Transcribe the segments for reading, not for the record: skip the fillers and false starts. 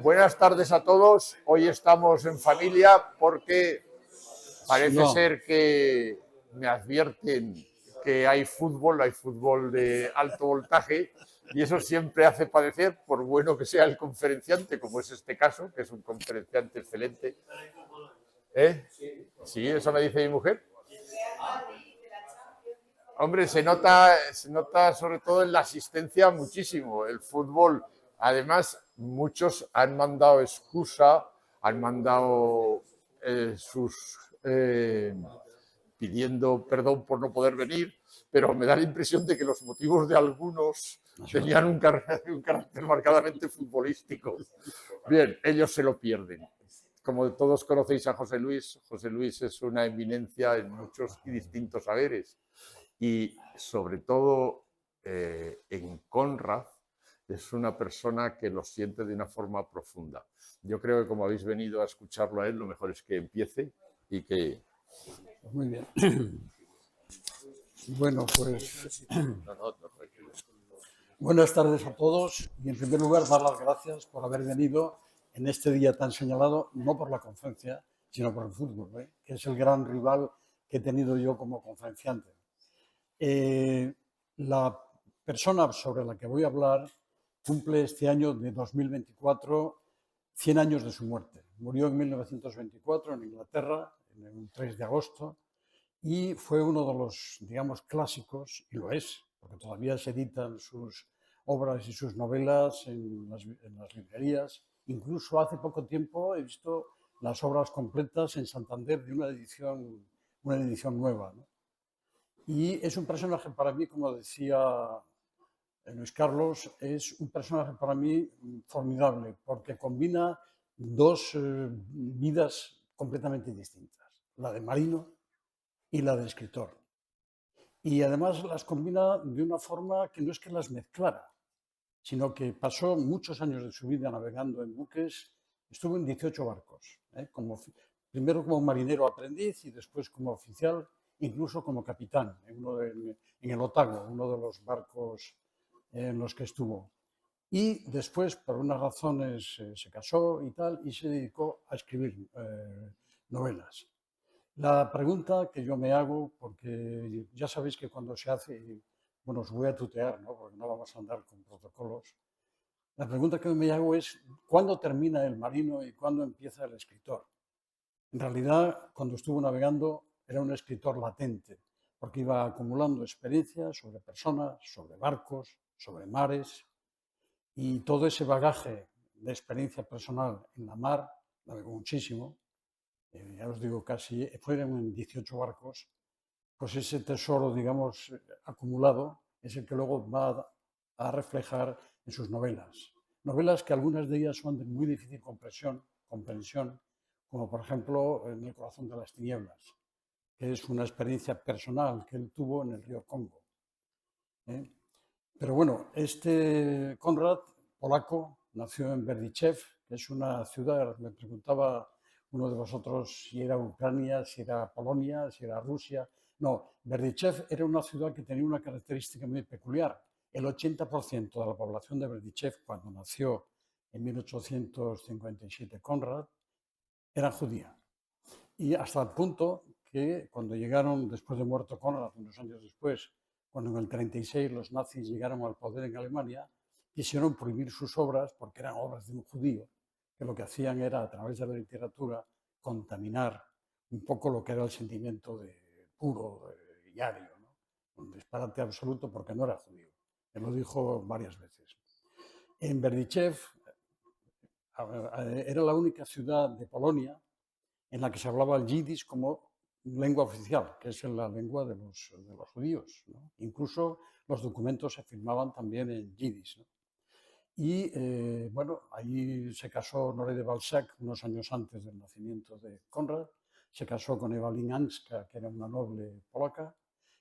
Buenas tardes a todos. Hoy estamos en familia porque parece ser que me advierten que hay fútbol de alto voltaje y eso siempre hace padecer, por bueno que sea el conferenciante, como es este caso, que es un conferenciante excelente. Sí, eso me dice mi mujer. Hombre, se nota sobre todo en la asistencia muchísimo. El fútbol, además, muchos han mandado excusa, han mandado pidiendo perdón por no poder venir, pero me da la impresión de que los motivos de algunos tenían un carácter marcadamente futbolístico. Bien, ellos se lo pierden. Como todos conocéis a José Luis es una eminencia en muchos y distintos saberes. Y sobre todo en Conrad es una persona que lo siente de una forma profunda. Yo creo que como habéis venido a escucharlo a él, lo mejor es que empiece y que... Muy bien. Bueno, pues buenas tardes a todos y en primer lugar dar las gracias por haber venido en este día tan señalado, no por la conferencia, sino por el fútbol, que es el gran rival que he tenido yo como conferenciante. La persona sobre la que voy a hablar cumple este año de 2024 100 años de su muerte. Murió en 1924 en Inglaterra, en el 3 de agosto, y fue uno de los, digamos, clásicos, y lo es, porque todavía se editan sus obras y sus novelas en las librerías. Incluso hace poco tiempo he visto las obras completas en Santander de una edición nueva, ¿no? Y es un personaje para mí, como decía Luis Carlos, es un personaje para mí formidable, porque combina dos vidas completamente distintas, la de marino y la de escritor. Y además las combina de una forma que no es que las mezclara, sino que pasó muchos años de su vida navegando en buques, estuvo en 18 barcos, primero como marinero aprendiz y después como oficial, incluso como capitán en el Otago, uno de los barcos en los que estuvo. Y después, por unas razones, se casó y tal, y se dedicó a escribir novelas. La pregunta que yo me hago, porque ya sabéis que cuando se hace, bueno, os voy a tutear, ¿no? Porque no vamos a andar con protocolos. La pregunta que me hago es, ¿cuándo termina el marino y cuándo empieza el escritor? En realidad, cuando estuvo navegando, era un escritor latente, porque iba acumulando experiencias sobre personas, sobre barcos, sobre mares, y todo ese bagaje de experiencia personal en la mar, navegó muchísimo, ya os digo, casi fueron 18 barcos, pues ese tesoro, digamos, acumulado es el que luego va a reflejar en sus novelas. Novelas que algunas de ellas son de muy difícil comprensión, como por ejemplo En el corazón de las tinieblas, que es una experiencia personal que él tuvo en el río Congo. Pero bueno, este Konrad, polaco, nació en Berdichev, que es una ciudad, me preguntaba uno de vosotros si era Ucrania, si era Polonia, si era Rusia. No, Berdichev era una ciudad que tenía una característica muy peculiar. El 80% de la población de Berdichev, cuando nació en 1857 Konrad, era judía. Y hasta el punto que cuando llegaron, después de muerto Konrad, unos años después, cuando en el 36 los nazis llegaron al poder en Alemania, quisieron prohibir sus obras porque eran obras de un judío, que lo que hacían era, a través de la literatura, contaminar un poco lo que era el sentimiento de puro, diario, ¿no? Un disparate absoluto porque no era judío. Él lo dijo varias veces. En Berdichev era la única ciudad de Polonia en la que se hablaba el yiddish como lengua oficial, que es la lengua de los judíos, ¿no? Incluso los documentos se firmaban también en yiddish, ¿no? Y bueno, ahí se casó Honoré de Balzac unos años antes del nacimiento de Konrad, se casó con Evelyn Anska, que era una noble polaca,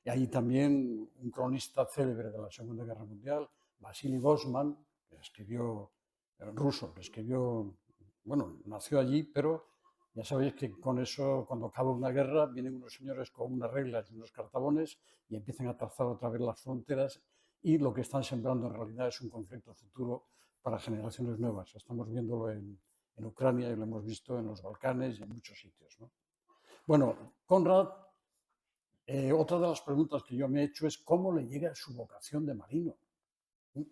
y ahí también un cronista célebre de la Segunda Guerra Mundial, Vasily Bosman, que escribió, ruso, que escribió, bueno, nació allí, pero ya sabéis que con eso, cuando acaba una guerra, vienen unos señores con unas reglas y unos cartabones y empiezan a trazar otra vez las fronteras y lo que están sembrando en realidad es un conflicto futuro para generaciones nuevas. Estamos viéndolo en Ucrania y lo hemos visto en los Balcanes y en muchos sitios, ¿no? Bueno, Konrad, otra de las preguntas que yo me he hecho es cómo le llega su vocación de marino.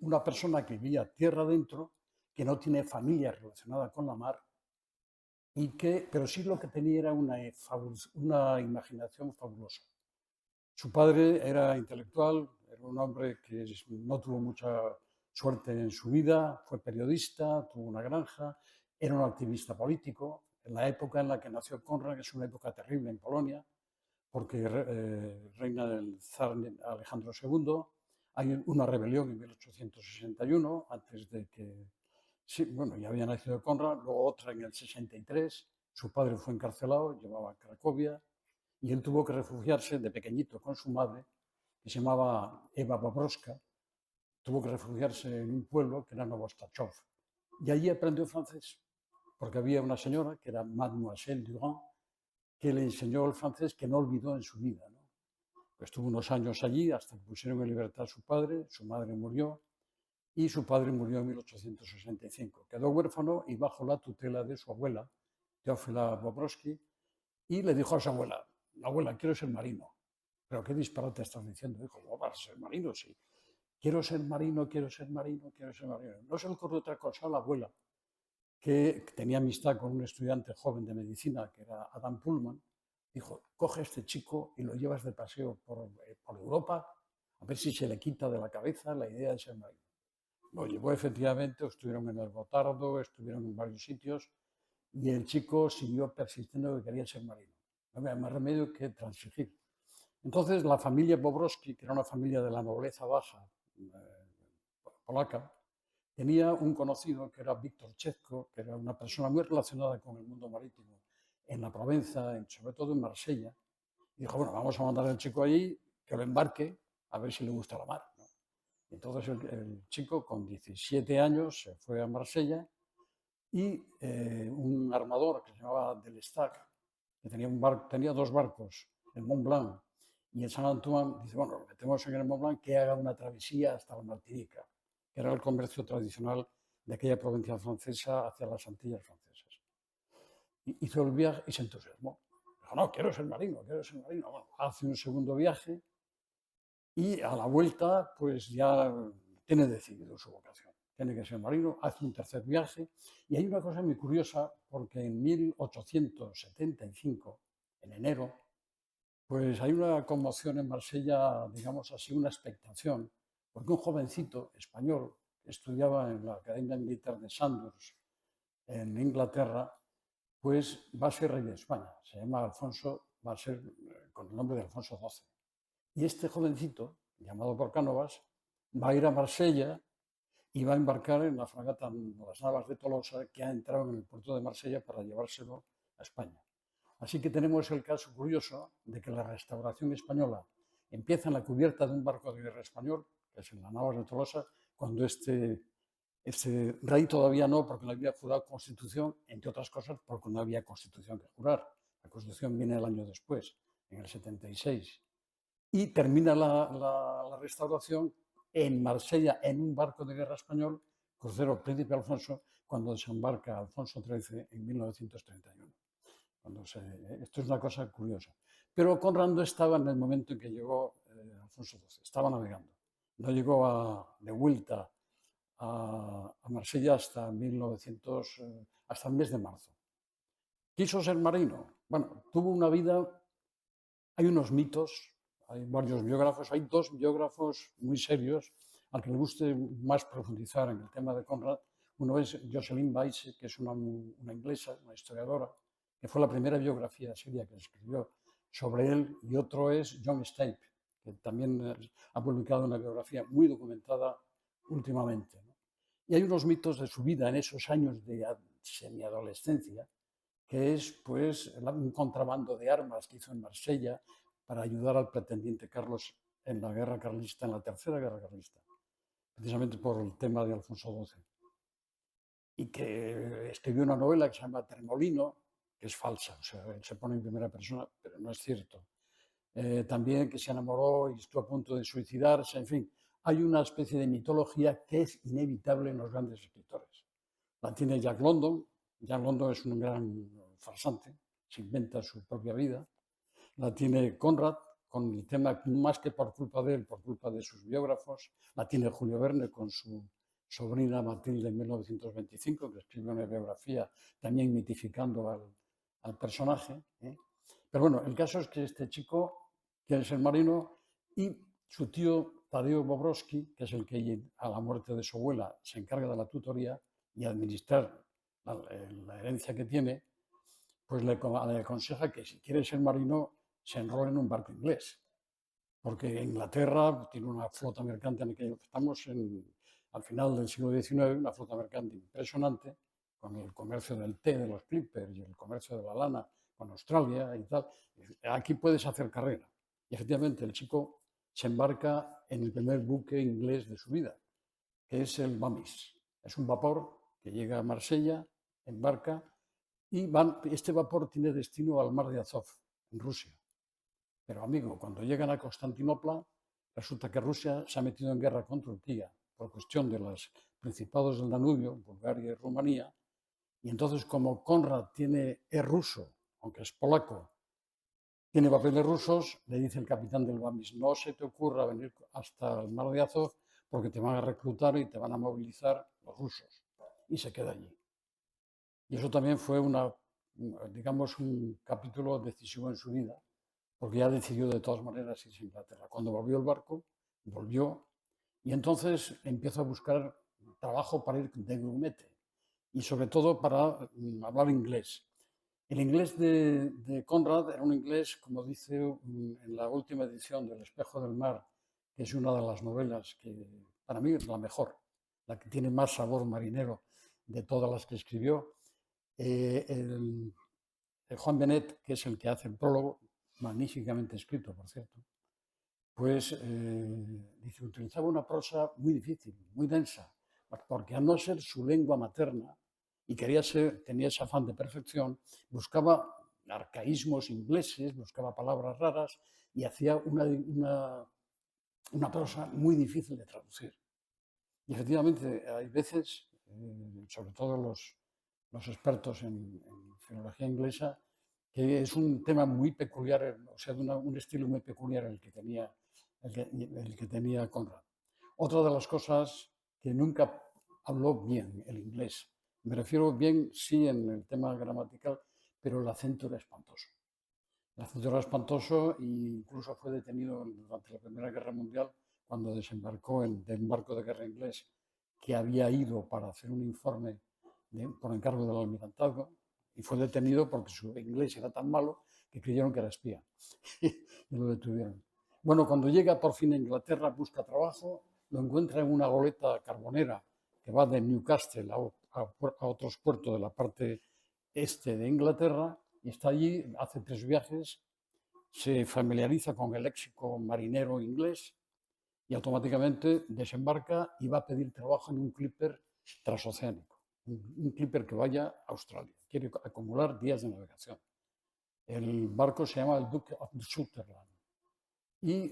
Una persona que vivía tierra adentro, que no tiene familia relacionada con la mar, pero sí lo que tenía era una imaginación fabulosa. Su padre era intelectual, era un hombre que no tuvo mucha suerte en su vida, fue periodista, tuvo una granja, era un activista político. En la época en la que nació Konrad, que es una época terrible en Polonia, porque reina el zar Alejandro II, hay una rebelión en 1861, antes de que, sí, bueno, ya había nacido Konrad, luego otra en el 63, su padre fue encarcelado, llevaba a Cracovia, y él tuvo que refugiarse de pequeñito con su madre, que se llamaba Eva Bobrovska, tuvo que refugiarse en un pueblo que era Novostachov. Y allí aprendió francés, porque había una señora, que era Mademoiselle Durand, que le enseñó el francés que no olvidó en su vida, ¿no? Pues estuvo unos años allí hasta que pusieron en libertad a su padre, su madre murió y su padre murió en 1865. Quedó huérfano y bajo la tutela de su abuela, Teófila Bobrovsky, y le dijo a su abuela, abuela, quiero ser marino. ¿Pero qué disparate estás diciendo? Dijo, ¿cómo vas a ser marino? Sí. Quiero ser marino, quiero ser marino, quiero ser marino. No se le ocurrió otra cosa a la abuela, que tenía amistad con un estudiante joven de medicina, que era Adam Pullman. Dijo, coge a este chico y lo llevas de paseo por Europa, a ver si se le quita de la cabeza la idea de ser marino. Lo llevó efectivamente, estuvieron en el Gotardo, estuvieron en varios sitios, y el chico siguió persistiendo que quería ser marino. No había más remedio que transigir. Entonces, la familia Bobrovsky, que era una familia de la nobleza baja polaca, tenía un conocido que era Víctor Chezco, que era una persona muy relacionada con el mundo marítimo en la Provenza, sobre todo en Marsella. Y dijo, bueno, vamos a mandar al chico allí, que lo embarque, a ver si le gusta la mar, ¿no? Entonces el chico con 17 años se fue a Marsella y un armador que se llamaba Delestac, que tenía dos barcos, el Mont Blanc y el Saint Antoine, dice, bueno, lo metemos en el Mont Blanc que haga una travesía hasta la Martinica, que era el comercio tradicional de aquella provincia francesa hacia las Antillas francesas. Hizo el viaje y se entusiasmó. Dijo, no, quiero ser marino, quiero ser marino. Bueno, hace un segundo viaje y a la vuelta pues ya tiene decidido su vocación. Tiene que ser marino, hace un tercer viaje. Y hay una cosa muy curiosa, porque en 1875, en enero, pues hay una conmoción en Marsella, digamos así, una expectación, porque un jovencito español que estudiaba en la Academia Militar de Sandhurst, en Inglaterra, pues va a ser rey de España. Se llama Alfonso, va a ser con el nombre de Alfonso XII. Y este jovencito, llamado por Cánovas, va a ir a Marsella y va a embarcar en la fragata Las Navas de Tolosa, que ha entrado en el puerto de Marsella para llevárselo a España. Así que tenemos el caso curioso de que la restauración española empieza en la cubierta de un barco de guerra español, que es en las Navas de Tolosa, cuando este rey todavía no, porque no había jurado constitución, entre otras cosas porque no había constitución que jurar. La constitución viene el año después, en el 76. Y termina la restauración en Marsella, en un barco de guerra español, crucero Príncipe Alfonso, cuando desembarca Alfonso XIII en 1931. Esto es una cosa curiosa. Pero Konrad no estaba en el momento en que llegó Alfonso XII, estaba navegando. No llegó de vuelta a Marsella hasta hasta el mes de marzo. ¿Quiso ser marino? Bueno, tuvo una vida, hay unos mitos, hay varios biógrafos, hay dos biógrafos muy serios al que le guste más profundizar en el tema de Konrad. Uno es Jocelyn Weisse, que es una inglesa, una historiadora, que fue la primera biografía seria que escribió sobre él, y otro es John Stape, que también ha publicado una biografía muy documentada últimamente, ¿no? Y hay unos mitos de su vida en esos años de semiadolescencia, que es pues un contrabando de armas que hizo en Marsella para ayudar al pretendiente Carlos en la guerra carlista, en la tercera guerra carlista, precisamente por el tema de Alfonso XII. Y que escribió una novela que se llama Tremolino, que es falsa, o sea, él se pone en primera persona, pero no es cierto. También que se enamoró y estuvo a punto de suicidarse, en fin, hay una especie de mitología que es inevitable en los grandes escritores. La tiene Jack London. Jack London es un gran farsante, se inventa su propia vida. La tiene Conrad, con el tema, más que por culpa de él, por culpa de sus biógrafos. La tiene Julio Verne con su sobrina Matilde en 1925, que escribe una biografía también mitificando al personaje. Pero bueno, el caso es que este chico quiere ser marino y su tío Tadeo Bobrowski, que es el que a la muerte de su abuela se encarga de la tutoría y administrar la herencia que tiene, pues le aconseja que si quiere ser marino se enrole en un barco inglés, porque Inglaterra tiene una flota mercante, estamos al final del siglo XIX, una flota mercante impresionante, con el comercio del té de los Clippers y el comercio de la lana con Australia y tal. Aquí puedes hacer carrera. Y efectivamente el chico se embarca en el primer buque inglés de su vida, que es el Bamis. Es un vapor que llega a Marsella, embarca y este vapor tiene destino al mar de Azov, en Rusia. Pero amigo, cuando llegan a Constantinopla, resulta que Rusia se ha metido en guerra con Turquía por cuestión de los principados del Danubio, Bulgaria y Rumanía. Y entonces, como Conrad es ruso, aunque es polaco, tiene papeles rusos, le dice el capitán del Bamis: no se te ocurra venir hasta el mar de Azov porque te van a reclutar y te van a movilizar los rusos. Y se queda allí. Y eso también fue digamos, un capítulo decisivo en su vida, porque ya decidió de todas maneras irse a Inglaterra. Cuando volvió el barco, volvió y entonces empezó a buscar trabajo para ir de grumete y sobre todo para hablar inglés. El inglés de Conrad era un inglés, como dice en la última edición del Espejo del Mar, que es una de las novelas que para mí es la mejor, la que tiene más sabor marinero de todas las que escribió. El Juan Benet, que es el que hace el prólogo, magníficamente escrito, por cierto, pues dice, utilizaba una prosa muy difícil, muy densa, porque al no ser su lengua materna y tenía ese afán de perfección, buscaba arcaísmos ingleses, buscaba palabras raras y hacía una prosa muy difícil de traducir. Y efectivamente hay veces, sobre todo los expertos en filología inglesa, que es un tema muy peculiar, o sea, un estilo muy peculiar el que tenía Conrad. Otra de las cosas que nunca habló bien el inglés, me refiero bien, sí, en el tema gramatical, pero el acento era espantoso. El acento era espantoso e incluso fue detenido durante la Primera Guerra Mundial cuando desembarcó de un barco de guerra inglés que había ido para hacer un informe por encargo del almirantazgo y fue detenido porque su inglés era tan malo que creyeron que era espía y lo detuvieron. Bueno, cuando llega por fin a Inglaterra, busca trabajo, lo encuentra en una goleta carbonera que va de Newcastle a otros puertos de la parte este de Inglaterra y está allí, hace 3 viajes, se familiariza con el léxico marinero inglés y automáticamente desembarca y va a pedir trabajo en un clipper transoceánico, un clipper que vaya a Australia. Quiere acumular días de navegación. El barco se llama el Duke of Sutherland y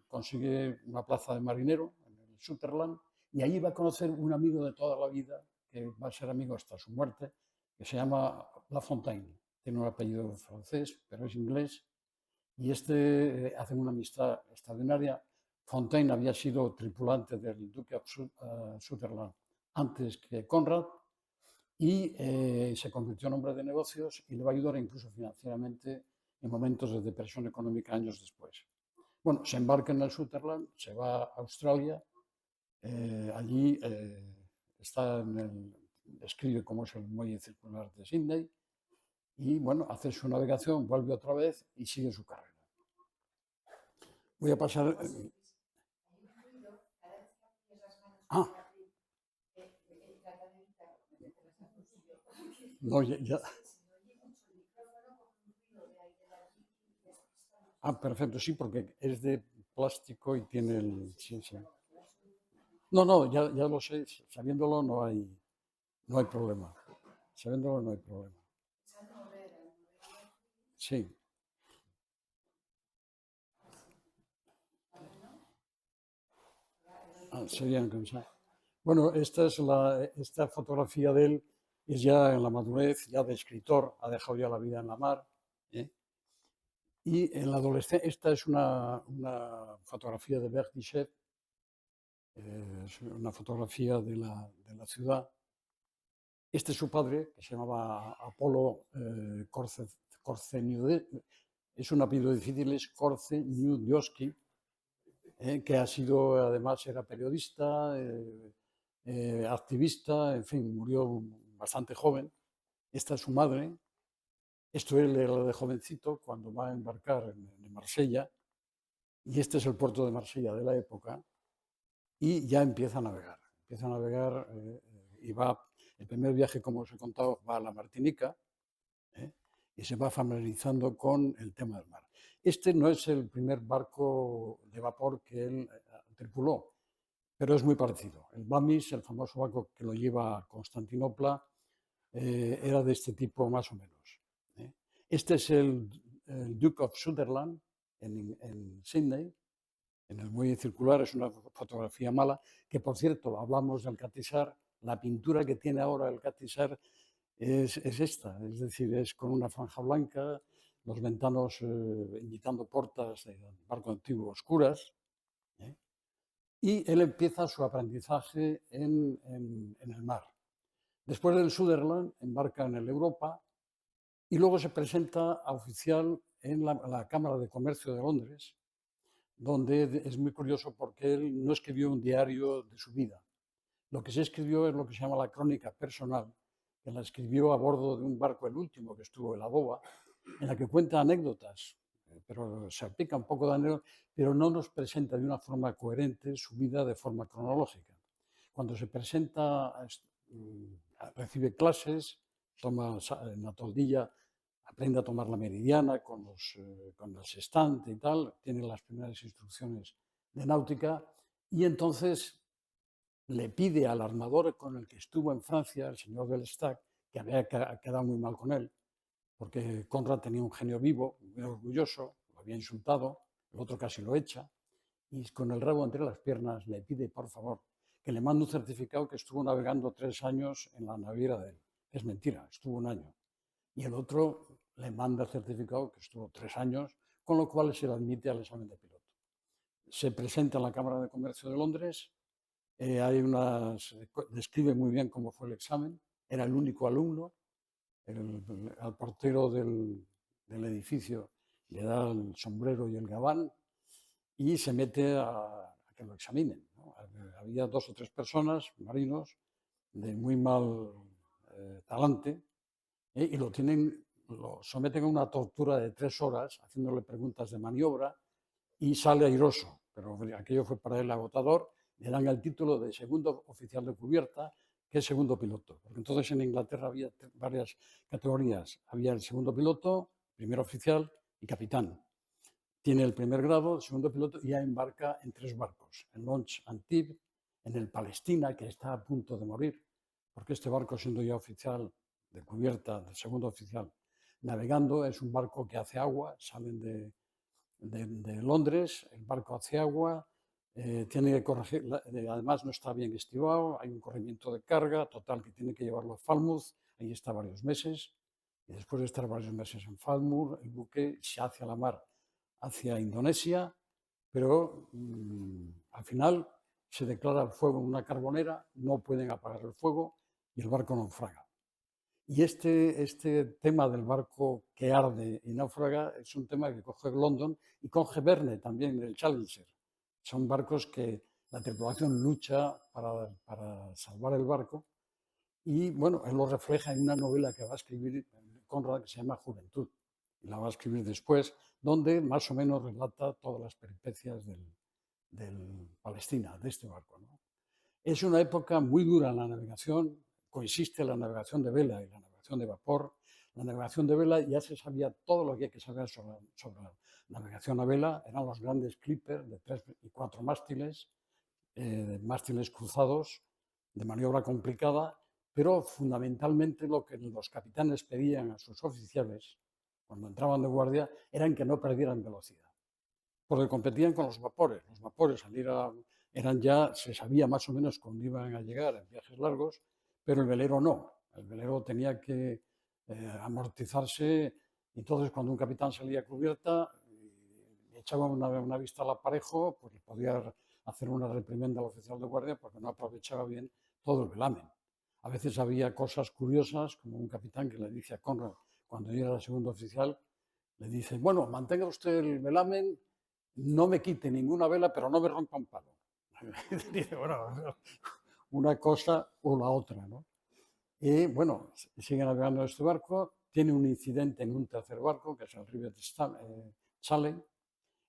consigue una plaza de marinero en el Sutherland y ahí va a conocer un amigo de toda la vida, que va a ser amigo hasta su muerte, que se llama La Fontaine. Tiene un apellido francés, pero es inglés, y hacen una amistad extraordinaria. Fontaine había sido tripulante del Duke of Sutherland antes que Conrad y se convirtió en hombre de negocios y le va a ayudar incluso financieramente en momentos de depresión económica años después. Bueno, se embarca en el Sutherland, se va a Australia, allí escribe cómo es el muelle circular de Sydney y bueno, hace su navegación, vuelve otra vez y sigue su carrera. Voy a pasar. Ah, no, ya. Ah, perfecto, sí, porque es de plástico y tiene el. Sí, sí. No, no, ya lo sé, sabiéndolo no hay problema. Sabiéndolo no hay problema. Sí. Serían cansados. Bueno, esta fotografía de él es ya en la madurez, ya de escritor, ha dejado ya la vida en la mar. ¿Eh? Y en la adolescencia, esta es una fotografía de Berdichev, es una fotografía de la ciudad. Este es su padre, que se llamaba Apolo Korzenioski, es un apellido difícil, es Korzenioski, que ha sido, además, era periodista, activista, en fin, murió bastante joven. Esta es su madre. Esto él era de jovencito cuando va a embarcar en Marsella, y este es el puerto de Marsella de la época, y ya empieza a navegar. Empieza a navegar y va, el primer viaje, como os he contado, va a la Martinica, y se va familiarizando con el tema del mar. Este no es el primer barco de vapor que él tripuló, pero es muy parecido. El Bamis, el famoso barco que lo lleva a Constantinopla, era de este tipo más o menos. Este es el Duke of Sutherland en Sydney, en el muelle circular. Es una fotografía mala, que por cierto, hablamos del Catizar, la pintura que tiene ahora el Catizar es esta, es decir, es con una franja blanca, los ventanos imitando portas de barco antiguo oscuras, ¿eh? Y él empieza su aprendizaje en el mar. Después del Sutherland embarca en el Europa y luego se presenta a oficial en la Cámara de Comercio de Londres, donde es muy curioso porque él no escribió un diario de su vida. Lo que se escribió es lo que se llama la crónica personal, que la escribió a bordo de un barco, el último que estuvo en la Boba, en la que cuenta anécdotas, pero se aplica un poco de anécdotas, pero no nos presenta de una forma coherente su vida de forma cronológica. Cuando se presenta, recibe clases, toma en la toldilla, aprende a tomar la meridiana con el sextante y tal, tiene las primeras instrucciones de náutica, y entonces le pide al armador con el que estuvo en Francia, el señor del Stac, que había quedado muy mal con él, porque Conrad tenía un genio vivo, muy orgulloso, lo había insultado, el otro casi lo echa, y con el rabo entre las piernas le pide, por favor, que le mande un certificado que estuvo navegando 3 años en la naviera de él. Es mentira, estuvo 1 año. Y el otro le manda el certificado que estuvo 3 años, con lo cual se le admite al examen de piloto. Se presenta en la Cámara de Comercio de Londres, describe muy bien cómo fue el examen, era el único alumno, al portero del edificio le da el sombrero y el gabán y se mete a que lo examinen, ¿no? Había 2 o 3 personas, marinos, de muy mal talante, y lo someten a una tortura de 3 horas, haciéndole preguntas de maniobra, y sale airoso, pero aquello fue para él agotador. Le dan el título de segundo oficial de cubierta, que es segundo piloto, porque entonces en Inglaterra había varias categorías. Había el segundo piloto, primer oficial y capitán. Tiene el primer grado, el segundo piloto, y ya embarca en 3 barcos, en Launch Antibes, en el Palestina, que está a punto de morir, porque este barco, siendo ya oficial de cubierta, del segundo oficial, navegando, es un barco que hace agua, salen de Londres, el barco hace agua, tiene que corregir, además no está bien estivado, hay un corrimiento de carga, total, que tiene que llevarlo a Falmouth, ahí está varios meses, y después de estar varios meses en Falmouth, el buque se hace a la mar hacia Indonesia, pero al final se declara el fuego en una carbonera, no pueden apagar el fuego y el barco naufraga. Y este tema del barco que arde y náufraga es un tema que coge London y coge Verne también, el Challenger. Son barcos que la tripulación lucha para salvar el barco, y bueno, él lo refleja en una novela que va a escribir Conrad, que se llama Juventud, y la va a escribir después, donde más o menos relata todas las peripecias del Palestina, de este barco, ¿no? Es una época muy dura en la navegación, coexiste la navegación de vela y la navegación de vapor. La navegación de vela ya se sabía todo lo que hay que saber sobre la navegación a vela, eran los grandes clippers de 3 y 4 mástiles, mástiles cruzados, de maniobra complicada, pero fundamentalmente lo que los capitanes pedían a sus oficiales cuando entraban de guardia eran que no perdieran velocidad, porque competían con los vapores. Los vapores, al ir se sabía más o menos cuándo iban a llegar en viajes largos, pero el velero no. El velero tenía que amortizarse. Entonces, cuando un capitán salía a cubierta y echaba una vista al aparejo, pues podía hacer una reprimenda al oficial de guardia porque no aprovechaba bien todo el velamen. A veces había cosas curiosas, como un capitán que le dice a Conrad, cuando llega el segundo oficial, le dice, bueno, mantenga usted el velamen, no me quite ninguna vela, pero no me rompa un palo. Dice, bueno, una cosa o la otra, ¿no? Y bueno, sigue navegando este barco, tiene un incidente en un tercer barco, que es el Rivet Challenge.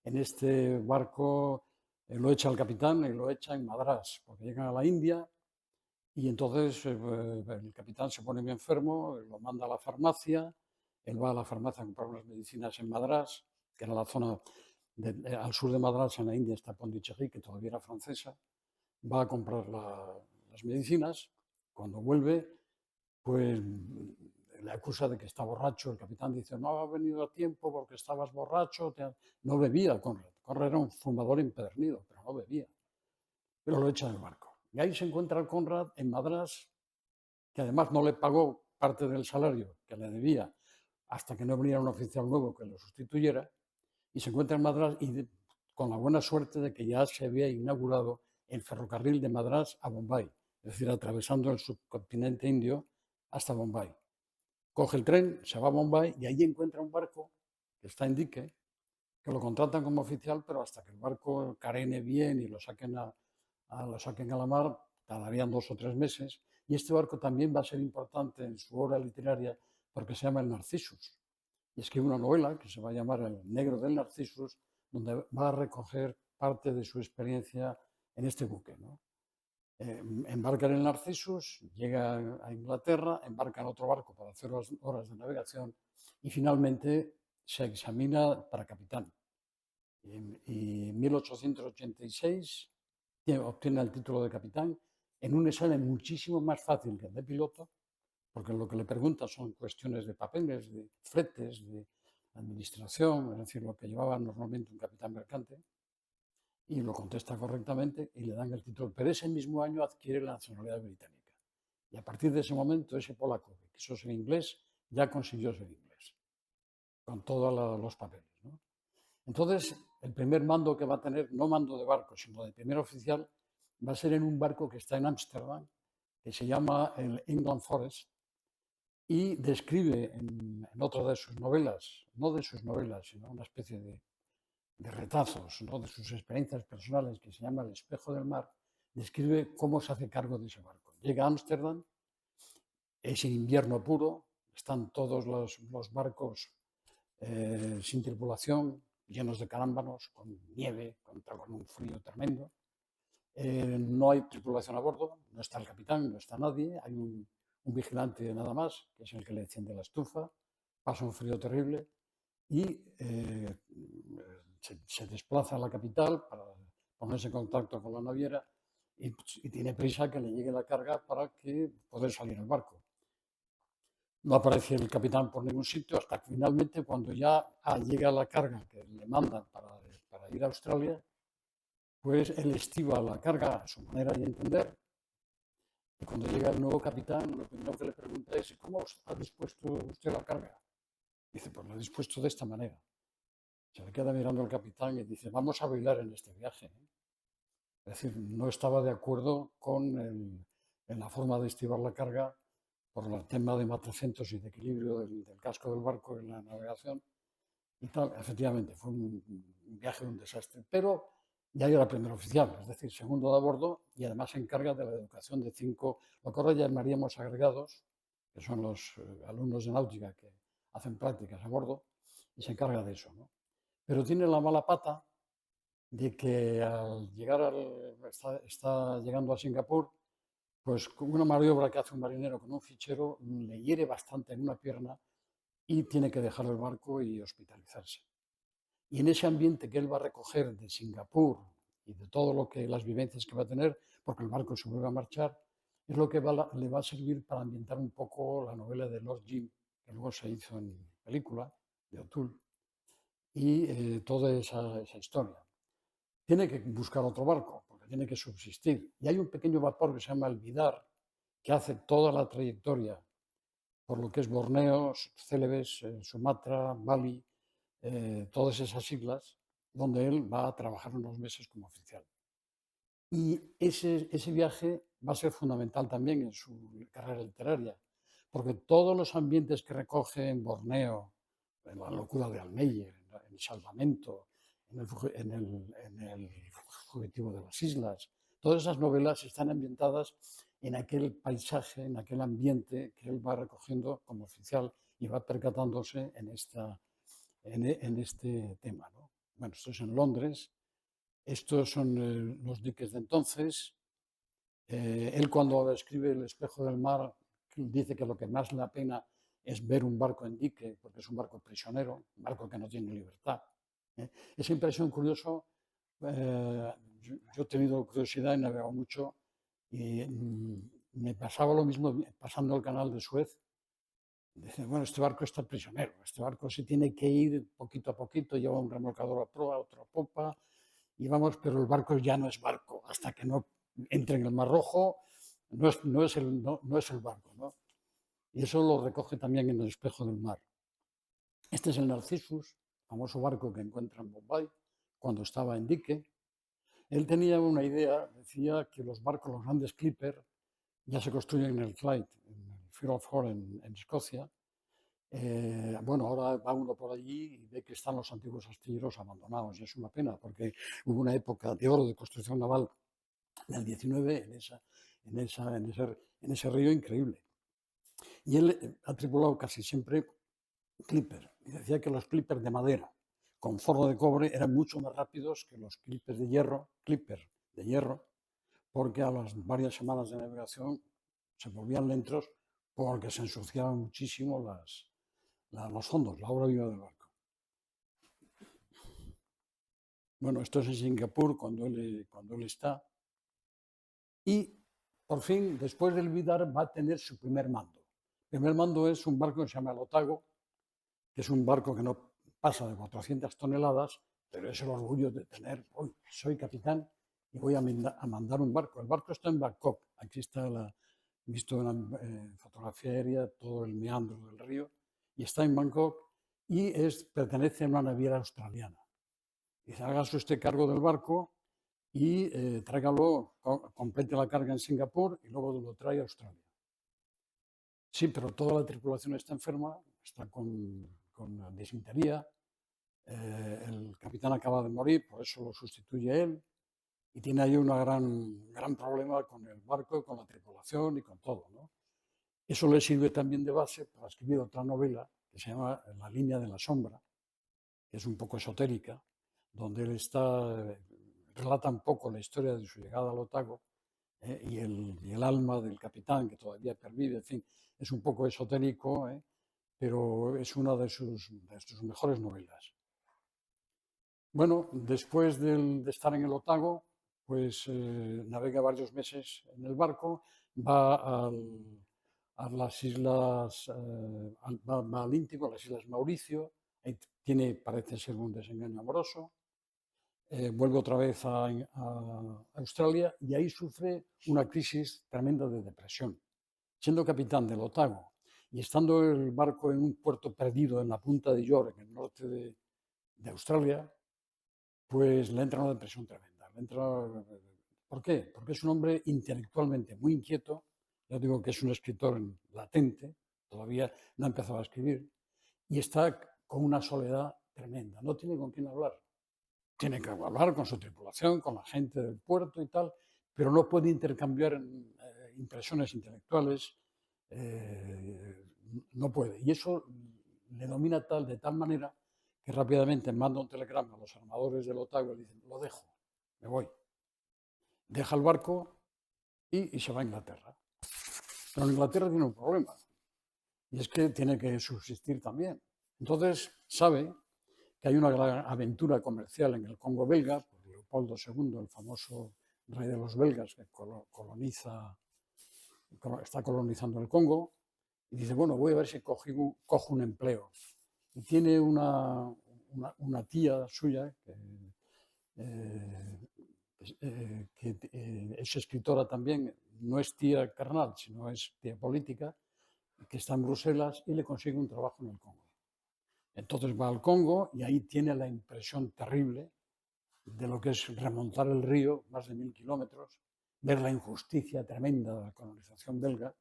En este barco lo echa el capitán y lo echa en Madrás, porque llegan a la India y entonces el capitán se pone muy enfermo, lo manda a la farmacia, él va a la farmacia a comprar unas medicinas en Madrás, que era la zona al sur de Madrás, en la India, está Pondicherry, que todavía era francesa, va a comprar las medicinas, cuando vuelve, pues le acusa de que está borracho, el capitán dice, no ha venido a tiempo porque estabas borracho, no bebía Conrad, Conrad era un fumador empedernido, pero no bebía, pero lo echa del barco. Y ahí se encuentra el Conrad en Madrás, que además no le pagó parte del salario que le debía hasta que no viniera un oficial nuevo que lo sustituyera, y se encuentra en Madrás con la buena suerte de que ya se había inaugurado el ferrocarril de Madrás a Bombay, es decir, atravesando el subcontinente indio hasta Bombay. Coge el tren, se va a Bombay y allí encuentra un barco que está en dique, que lo contratan como oficial, pero hasta que el barco carene bien y lo saquen a la mar, tardarían 2 o 3 meses. Y este barco también va a ser importante en su obra literaria porque se llama El Narcissus. Y escribe una novela que se va a llamar El Negro del Narcissus, donde va a recoger parte de su experiencia en este buque, ¿no? Embarca en el Narcissus, llega a Inglaterra, embarca en otro barco para hacer horas de navegación y finalmente se examina para capitán. Y en 1886 obtiene el título de capitán en un examen muchísimo más fácil que el de piloto, porque lo que le preguntan son cuestiones de papeles, de fletes, de administración, es decir, lo que llevaba normalmente un capitán mercante, y lo contesta correctamente y le dan el título. Pero ese mismo año adquiere la nacionalidad británica. Y a partir de ese momento, ese polaco que quiso ser inglés, ya consiguió ser inglés, con todos los papeles, ¿no? Entonces, el primer mando que va a tener, no mando de barco, sino de primer oficial, va a ser en un barco que está en Ámsterdam, que se llama el England Forest, y describe en otra de sus novelas, no de sus novelas, sino una especie de retazos, ¿no?, de sus experiencias personales, que se llama El espejo del mar, describe cómo se hace cargo de ese barco. Llega a Ámsterdam, es invierno puro, están todos los barcos sin tripulación, llenos de carámbanos, con nieve, con un frío tremendo. No hay tripulación a bordo, no está el capitán, no está nadie, hay un vigilante nada más, que es el que le enciende la estufa, pasa un frío terrible y se desplaza a la capital para ponerse en contacto con la naviera y tiene prisa que le llegue la carga para que poder salir al barco. No aparece el capitán por ningún sitio hasta que finalmente, cuando ya llega la carga que le mandan para ir a Australia, pues él estiva la carga a su manera de entender. Y cuando llega el nuevo capitán, lo primero que le pregunta es: ¿cómo ha dispuesto usted la carga? Dice: pues lo he dispuesto de esta manera. Se le queda mirando al capitán y dice: vamos a bailar en este viaje, ¿eh? Es decir, no estaba de acuerdo en la forma de estivar la carga por el tema de matacentos y de equilibrio del casco del barco en la navegación y tal. Efectivamente, fue un viaje un desastre, pero ya era primer oficial, es decir, segundo de a bordo, y además se encarga de la educación de 5, lo que ahora llamaríamos agregados, que son los alumnos de náutica que hacen prácticas a bordo, y se encarga de eso, ¿no? Pero tiene la mala pata de que al llegar está llegando a Singapur, pues con una maniobra que hace un marinero con un fichero le hiere bastante en una pierna y tiene que dejar el barco y hospitalizarse. Y en ese ambiente que él va a recoger de Singapur y de todo lo que las vivencias que va a tener, porque el barco se vuelve a marchar, es lo que le va a servir para ambientar un poco la novela de Lord Jim, que luego se hizo en película, de O'Toole, y toda esa historia. Tiene que buscar otro barco, porque tiene que subsistir. Y hay un pequeño vapor que se llama el Vidar, que hace toda la trayectoria por lo que es Borneo, Celebes, Sumatra, Bali, todas esas islas, donde él va a trabajar unos meses como oficial. Y ese viaje va a ser fundamental también en su carrera literaria, porque todos los ambientes que recoge en Borneo, en La locura de Almeyer, en El salvamento, en el fugitivo de las islas, todas esas novelas están ambientadas en aquel paisaje, en aquel ambiente que él va recogiendo como oficial y va percatándose en este tema, ¿no? Bueno, esto es en Londres, estos son los diques de entonces. Él cuando escribe El espejo del mar dice que lo que más le da pena es ver un barco en dique, porque es un barco prisionero, un barco que no tiene libertad. Esa impresión curioso, yo he tenido curiosidad y he navegado mucho y me pasaba lo mismo pasando el canal de Suez. Dice, bueno, este barco está prisionero, este barco se tiene que ir poquito a poquito, lleva un remolcador a proa, otro a popa, y vamos, pero el barco ya no es barco, hasta que no entre en el Mar Rojo, no es el barco, ¿no? Y eso lo recoge también en El espejo del mar. Este es el Narcissus, famoso barco que encuentra en Bombay, cuando estaba en dique. Él tenía una idea, decía que los barcos, los grandes clipper, ya se construyen en el Clyde, en el Firth of Forth, en Escocia. Bueno, ahora va uno por allí y ve que están los antiguos astilleros abandonados y es una pena porque hubo una época de oro de construcción naval del 19 en ese río increíble. Y él ha tripulado casi siempre clipper y decía que los clippers de madera con forro de cobre eran mucho más rápidos que los clippers de hierro, porque a las varias semanas de navegación se volvían lentos porque se ensuciaban muchísimo los fondos, la obra viva del barco. Bueno, esto es en Singapur cuando él está. Y por fin, después del Vidar, va a tener su primer mando. El primer mando es un barco que se llama el Otago, que es un barco que no pasa de 400 toneladas, pero es el orgullo de tener, hoy soy capitán y voy a mandar un barco. El barco está en Bangkok, aquí está visto una fotografía aérea, todo el meandro del río, y está en Bangkok y pertenece a una naviera australiana. Dice, hágase usted cargo del barco y tráigalo, complete la carga en Singapur y luego lo trae a Australia. Sí, pero toda la tripulación está enferma, está con disentería, el capitán acaba de morir, por eso lo sustituye él, y tiene ahí un gran problema con el barco, con la tripulación y con todo, ¿no? Eso le sirve también de base para escribir otra novela que se llama La línea de la sombra, que es un poco esotérica, donde él relata un poco la historia de su llegada al Otago y el alma del capitán que todavía pervive, en fin, es un poco esotérico, pero es una de sus mejores novelas. Bueno, después de estar en el Otago, pues navega varios meses en el barco, va a las islas, va al Índico, a las islas Mauricio, ahí parece ser un desengaño amoroso, vuelve otra vez a Australia y ahí sufre una crisis tremenda de depresión. Siendo capitán del Otago y estando el barco en un puerto perdido en la punta de York, en el norte de Australia, pues le entra una depresión tremenda. ¿Por qué? Porque es un hombre intelectualmente muy inquieto. Yo digo que es un escritor latente, todavía no ha empezado a escribir, y está con una soledad tremenda. No tiene con quién hablar. Tiene que hablar con su tripulación, con la gente del puerto y tal, pero no puede intercambiar impresiones intelectuales, no puede. Y eso le domina de tal manera que rápidamente manda un telegrama a los armadores del Otago y le dicen, lo dejo, me voy. Deja el barco y se va a Inglaterra. Pero en Inglaterra tiene un problema, y es que tiene que subsistir también. Entonces sabe que hay una gran aventura comercial en el Congo belga, por Leopoldo II, el famoso rey de los belgas que está colonizando el Congo, y dice, bueno, voy a ver si cojo un empleo. Y tiene una tía suya que es escritora también, no es tía carnal, sino es tía política, que está en Bruselas y le consigue un trabajo en el Congo. Entonces va al Congo y ahí tiene la impresión terrible de lo que es remontar el río, más de 1000 kilómetros, ver la injusticia tremenda de la colonización belga,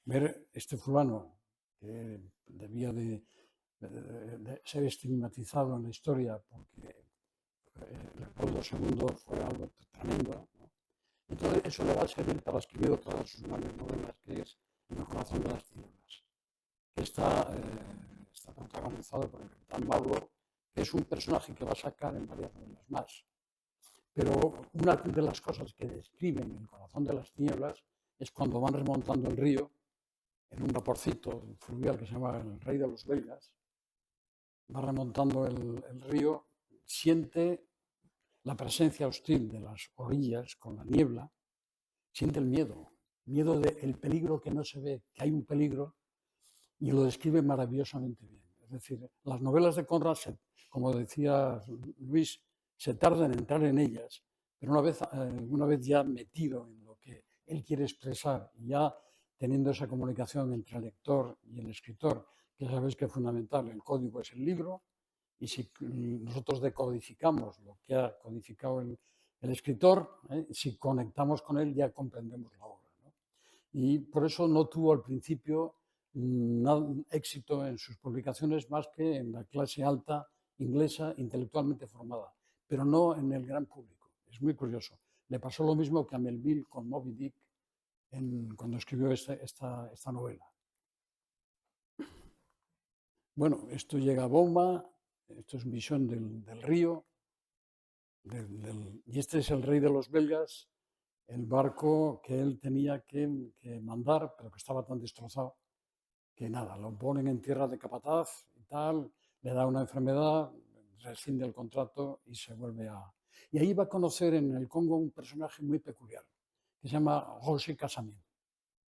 ver este fulano que debía de ser estigmatizado en la historia porque Leopoldo II fue algo tremendo, ¿no? Entonces eso le va a servir para escribir otra de sus grandes novelas, que es En el corazón de las tinieblas, que está protagonizado por el capitán Mauro, que es un personaje que va a sacar en varias novelas más. Pero una de las cosas que describe en El corazón de las tinieblas es cuando van remontando el río en un vaporcito fluvial que se llama El Rey de los Belgas, va remontando el río, siente la presencia hostil de las orillas con la niebla, siente el miedo del peligro que no se ve, que hay un peligro, y lo describe maravillosamente bien. Es decir, las novelas de Conrad, como decía Luis, se tarda en entrar en ellas, pero una vez ya metido en lo que él quiere expresar, y ya teniendo esa comunicación entre el lector y el escritor, que sabéis que es fundamental, el código es el libro, y si nosotros decodificamos lo que ha codificado el escritor, si conectamos con él ya comprendemos la obra, ¿no? Y por eso no tuvo al principio éxito en sus publicaciones más que en la clase alta inglesa intelectualmente formada, pero no en el gran público. Es muy curioso. Le pasó lo mismo que a Melville con Moby Dick cuando escribió esta novela. Bueno, esto llega a Boma, esto es Visión del río, y este es el rey de los belgas, el barco que él tenía que mandar, pero que estaba tan destrozado que nada, lo ponen en tierra de capataz y tal, le da una enfermedad, rescinde el contrato y se vuelve a... Y ahí va a conocer en el Congo un personaje muy peculiar, que se llama José Casamin.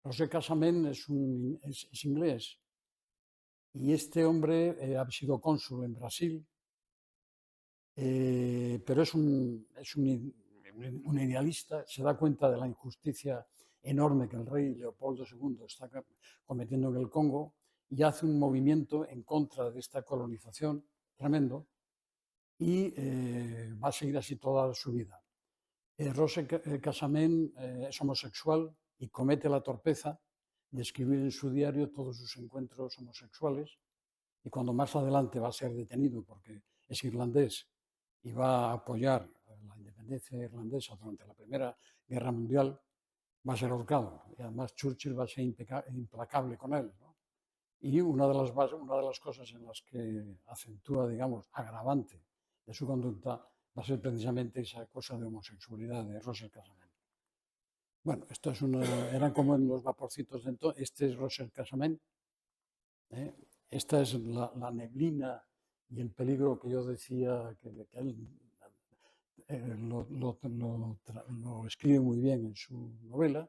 José Casamin es inglés y este hombre ha sido cónsul en Brasil, pero es un idealista, se da cuenta de la injusticia enorme que el rey Leopoldo II está cometiendo en el Congo y hace un movimiento en contra de esta colonización tremendo y va a seguir así toda su vida. Rose Casamin es homosexual y comete la torpeza de escribir en su diario todos sus encuentros homosexuales, y cuando más adelante va a ser detenido porque es irlandés y va a apoyar la independencia irlandesa durante la Primera Guerra Mundial, va a ser ahorcado. Y además Churchill va a ser implacable con él, ¿no? Y una de las cosas en las que acentúa, digamos, agravante de su conducta va a ser precisamente esa cosa de homosexualidad de Russell Casamen. Bueno, esto eran como en los vaporcitos de entonces. Este es Russell Casamen. Esta es la neblina y el peligro que yo decía que él lo escribe muy bien en su novela.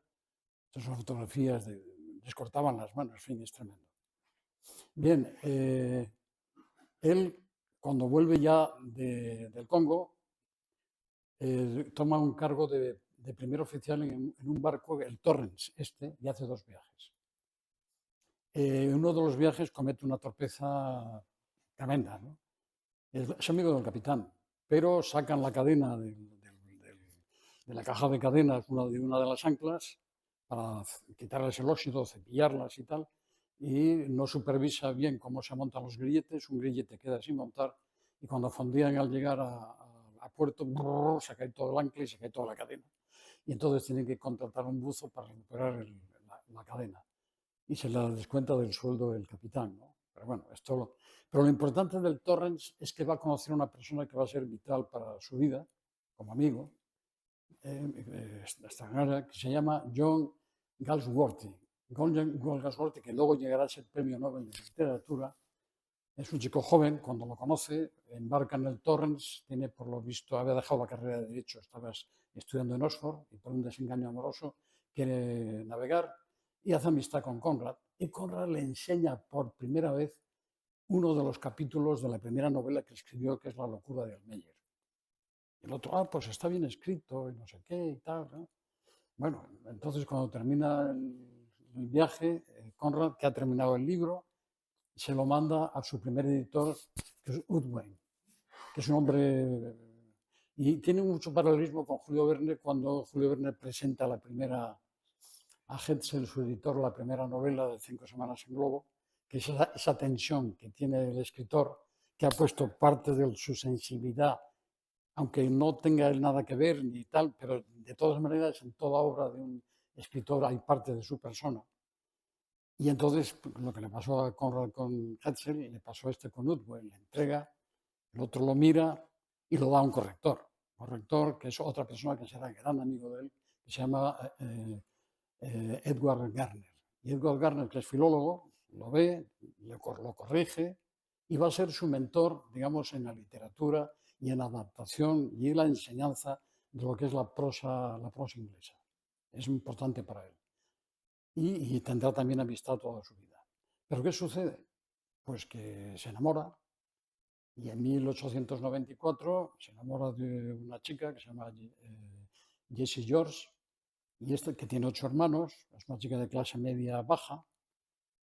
Estas son fotografías les cortaban las manos, en fin, es tremendo. Bien, él cuando vuelve ya del Congo toma un cargo de primer oficial en un barco, el Torrens, y hace 2 viajes. En uno de los viajes comete una torpeza tremenda, ¿no? Es amigo del capitán, pero sacan la cadena de la caja de cadenas, de una de las anclas, para quitarles el óxido, cepillarlas y tal, y no supervisa bien cómo se montan los grilletes, un grillete queda sin montar, y cuando fondían al llegar a puerto, se cae todo el ancla y se cae toda la cadena. Y entonces tienen que contratar un buzo para recuperar la cadena. Y se la descuenta del sueldo del capitán, ¿no? Pero bueno, pero lo importante del Torrens es que va a conocer a una persona que va a ser vital para su vida, como amigo, extranjera, que se llama John Galsworthy. John Galsworthy, que luego llegará a ser premio Nobel de Literatura, es un chico joven. Cuando lo conoce, embarca en el Torrens, tiene por lo visto, había dejado la carrera de Derecho, estaba estudiando en Oxford y por un desengaño amoroso quiere navegar y hace amistad con Conrad. Y Conrad le enseña por primera vez uno de los capítulos de la primera novela que escribió, que es La locura de Almeyer. El otro, pues está bien escrito y no sé qué y tal, ¿no? Bueno, entonces cuando termina el viaje, Conrad, que ha terminado el libro, se lo manda a su primer editor, que es Udwain, que es un hombre... Y tiene mucho paralelismo con Julio Verne cuando Julio Verne presenta a Hetzel, su editor, la primera novela de 5 semanas en Globo, que es esa tensión que tiene el escritor, que ha puesto parte de su sensibilidad, aunque no tenga él nada que ver ni tal, pero de todas maneras en toda obra de un escritor hay parte de su persona. Y entonces lo que le pasó a Conrad con Hetzel, le pasó a este con Udwell, le entrega, el otro lo mira y lo da a un corrector que es otra persona que será gran amigo de él, que se llama Edward Garner. Y Edward Garner, que es filólogo, lo ve, lo corrige y va a ser su mentor, digamos, en la literatura y en la adaptación y en la enseñanza de lo que es la prosa inglesa. Es importante para él. Y tendrá también amistad toda su vida. ¿Pero qué sucede? Pues que se enamora y en 1894 se enamora de una chica que se llama Jessie George, y que tiene 8 hermanos, es una chica de clase media baja,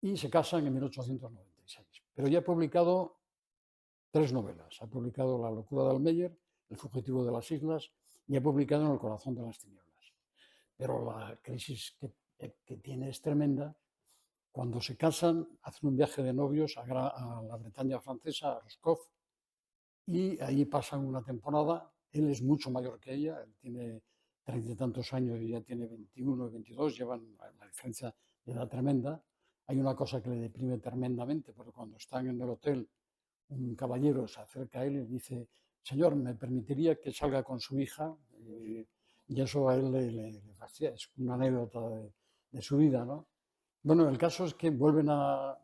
y se casan en 1896. Pero ya ha publicado 3 novelas. Ha publicado La locura de Almeyer, El fugitivo de las islas, y ha publicado En el corazón de las tinieblas. Pero la crisis que tiene es tremenda. Cuando se casan, hacen un viaje de novios a la Bretaña francesa, a Roscoff, y ahí pasan una temporada. Él es mucho mayor que ella, él tiene 30 y tantos años y ella tiene 21 y 22, llevan una diferencia de edad tremenda. Hay una cosa que le deprime tremendamente, porque cuando están en el hotel, un caballero se acerca a él y dice: señor, ¿me permitiría que salga con su hija? Y eso a él le fascina, es una anécdota de su vida, ¿no? Bueno, el caso es que vuelven a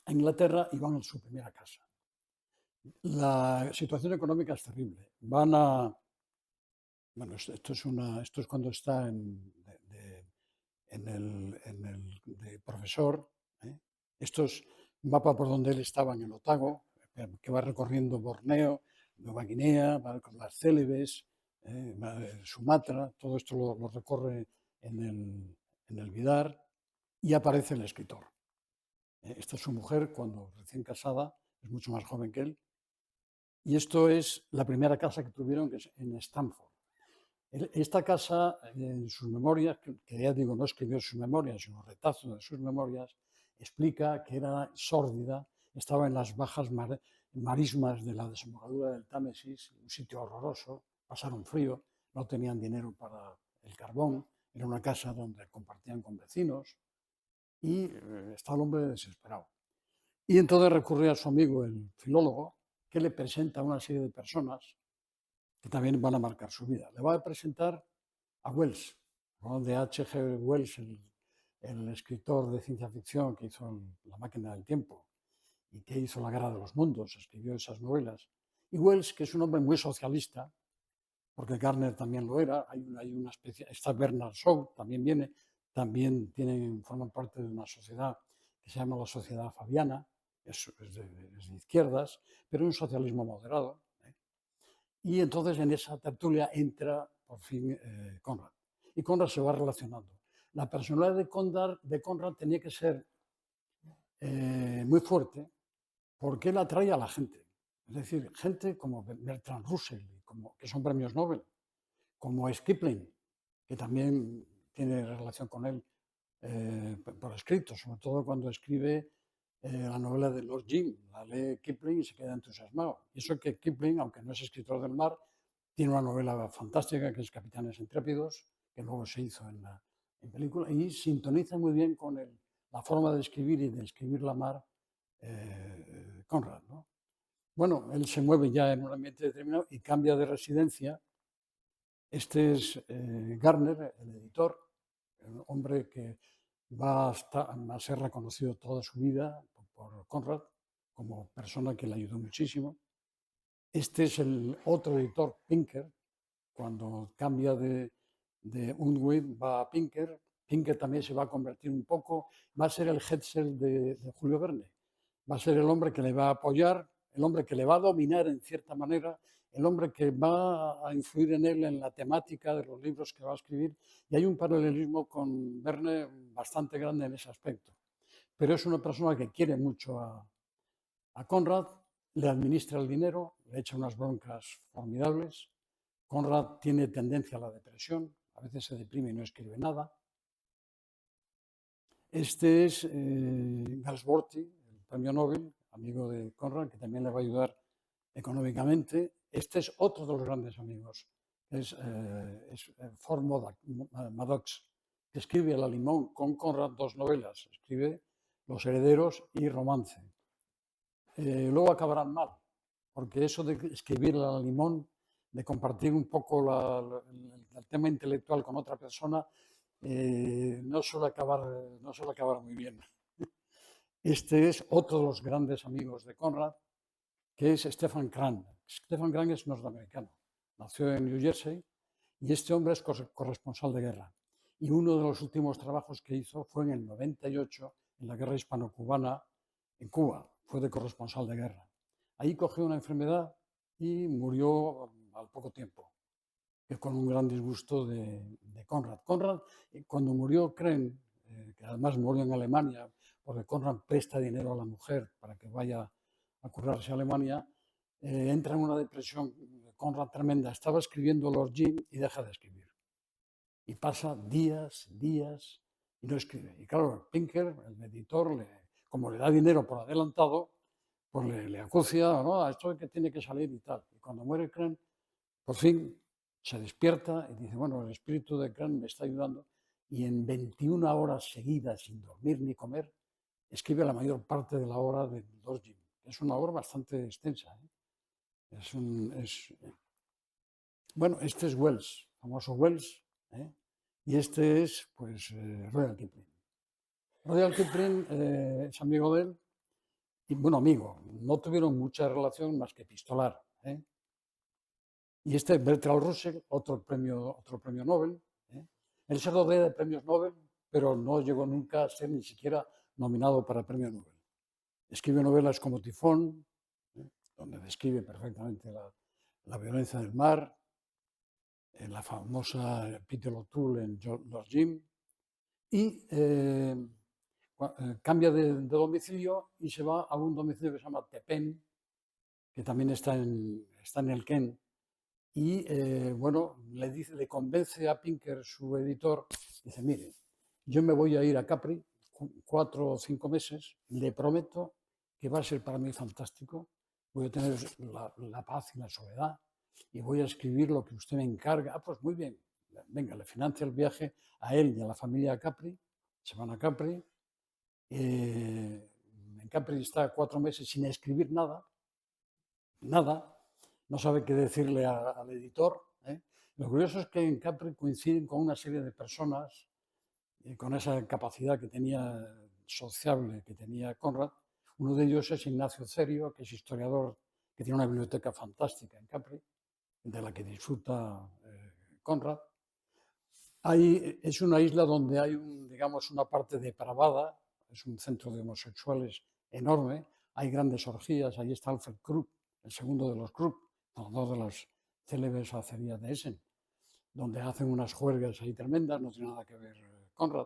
Inglaterra y van a su primera casa. La situación económica es terrible. Bueno, esto es cuando está de profesor, ¿eh? Esto es un mapa por donde él estaba en el Otago, que va recorriendo Borneo, Nueva Guinea, va con las Célebes, Sumatra, todo esto lo recorre en el Vidar, y aparece el escritor. Esta es su mujer cuando recién casada, es mucho más joven que él, y esto es la primera casa que tuvieron, que es en Stamford. Esta casa, en sus memorias, que ya digo, no escribió sus memorias, sino retazos de sus memorias, explica que era sórdida, estaba en las bajas marismas de la desembocadura del Támesis, un sitio horroroso, pasaron frío, no tenían dinero para el carbón, era una casa donde compartían con vecinos y está el hombre desesperado. Y entonces recurre a su amigo, el filólogo, que le presenta a una serie de personas que también van a marcar su vida. Le va a presentar a Wells, ¿no? De H.G. Wells, el escritor de ciencia ficción que hizo La máquina del tiempo y que hizo La guerra de los mundos, escribió esas novelas. Y Wells, que es un hombre muy socialista, porque Garner también lo era, hay una especie, está Bernard Shaw, también viene, también forman parte de una sociedad que se llama la Sociedad Fabiana, es de izquierdas, pero un socialismo moderado. Y entonces en esa tertulia entra por fin Conrad. Y Conrad se va relacionando. La personalidad de Conrad tenía que ser muy fuerte porque él atrae a la gente. Es decir, gente como Bertrand Russell, que son premios Nobel, como es Kipling, que también tiene relación con él por escrito, sobre todo cuando escribe la novela de Lord Jim. La lee Kipling y se queda entusiasmado. Y eso que Kipling, aunque no es escritor del mar, tiene una novela fantástica que es Capitanes Intrépidos, que luego se hizo en película, y sintoniza muy bien con la forma de escribir y de escribir la mar Conrad, ¿no? Bueno, él se mueve ya en un ambiente determinado y cambia de residencia. Este es Garner, el editor, un hombre que va a ser reconocido toda su vida por Conrad como persona que le ayudó muchísimo. Este es el otro editor, Pinker, cuando cambia de Unwin, va a Pinker. Pinker también se va a convertir un poco, va a ser el Hetzel de Julio Verne. Va a ser el hombre que le va a apoyar, el hombre que le va a dominar en cierta manera el hombre que va a influir en él en la temática de los libros que va a escribir, y hay un paralelismo con Verne bastante grande en ese aspecto. Pero es una persona que quiere mucho a Conrad, le administra el dinero, le echa unas broncas formidables. Conrad tiene tendencia a la depresión, a veces se deprime y no escribe nada. Este es Galsworthy, el premio Nobel, amigo de Conrad, que también le va a ayudar económicamente. Este es otro de los grandes amigos, es Ford Madox, que escribe a la limón con Conrad 2 novelas, escribe Los herederos y Romance. Luego acabarán mal, porque eso de escribir a la limón, de compartir un poco el tema intelectual con otra persona, no suele acabar muy bien. Este es otro de los grandes amigos de Conrad, que es Stefan Krang. Stefan Krang es norteamericano, nació en New Jersey y este hombre es corresponsal de guerra. Y uno de los últimos trabajos que hizo fue en el 98, en la guerra hispano-cubana, en Cuba. Fue de corresponsal de guerra. Ahí cogió una enfermedad y murió al poco tiempo, con un gran disgusto de Conrad. Conrad, cuando murió Krang, que además murió en Alemania, porque Conrad presta dinero a la mujer para que vaya a curarse a Alemania, entra en una depresión Conrad tremenda. Estaba escribiendo Lord Jim y deja de escribir. Y pasa días y no escribe. Y claro, Pinker, el editor, como le da dinero por adelantado, pues le acucia, ¿no? A esto que tiene que salir y tal. Y cuando muere Krang, por fin se despierta y dice, bueno, el espíritu de Krang me está ayudando. Y en 21 horas seguidas, sin dormir ni comer, escribe la mayor parte de la obra de Lord Jim. Es una obra bastante extensa. Bueno, este es Wells, famoso Wells, ¿eh? Y este es, pues, Rudyard Kipling. Rudyard Kipling es amigo de él, y bueno, amigo, no tuvieron mucha relación más que epistolar, ¿eh? Y este Bertrand Russell, otro premio Nobel, ¿eh? Él se rodea de premios Nobel, pero no llegó nunca a ser ni siquiera nominado para el premio Nobel. Escribe novelas como Tifón, ¿eh? Donde describe perfectamente la violencia del mar, en la famosa Peter O'Toole en Lord Jim, y cambia de domicilio y se va a un domicilio que se llama Tepen, que también está en el Kent. Y bueno, le convence a Pinker, su editor, dice, mire, yo me voy a ir a Capri 4 o 5 meses, le prometo que va a ser para mí fantástico, voy a tener la paz y la soledad y voy a escribir lo que usted me encarga. Ah, pues muy bien, venga, le financia el viaje a él y a la familia Capri, se van a Capri, en Capri está 4 meses sin escribir nada, no sabe qué decirle al editor, ¿eh? Lo curioso es que en Capri coinciden con una serie de personas con esa capacidad que tenía sociable, que tenía Conrad. Uno de ellos es Ignacio Cerio, que es historiador, que tiene una biblioteca fantástica en Capri, de la que disfruta Conrad. Es una isla donde hay, digamos, una parte depravada, es un centro de homosexuales enorme, hay grandes orgías, ahí está Alfred Krupp, el segundo de los Krupp, dos de las célebres acerías de Essen, donde hacen unas juergas ahí tremendas, no tiene nada que ver Conrad,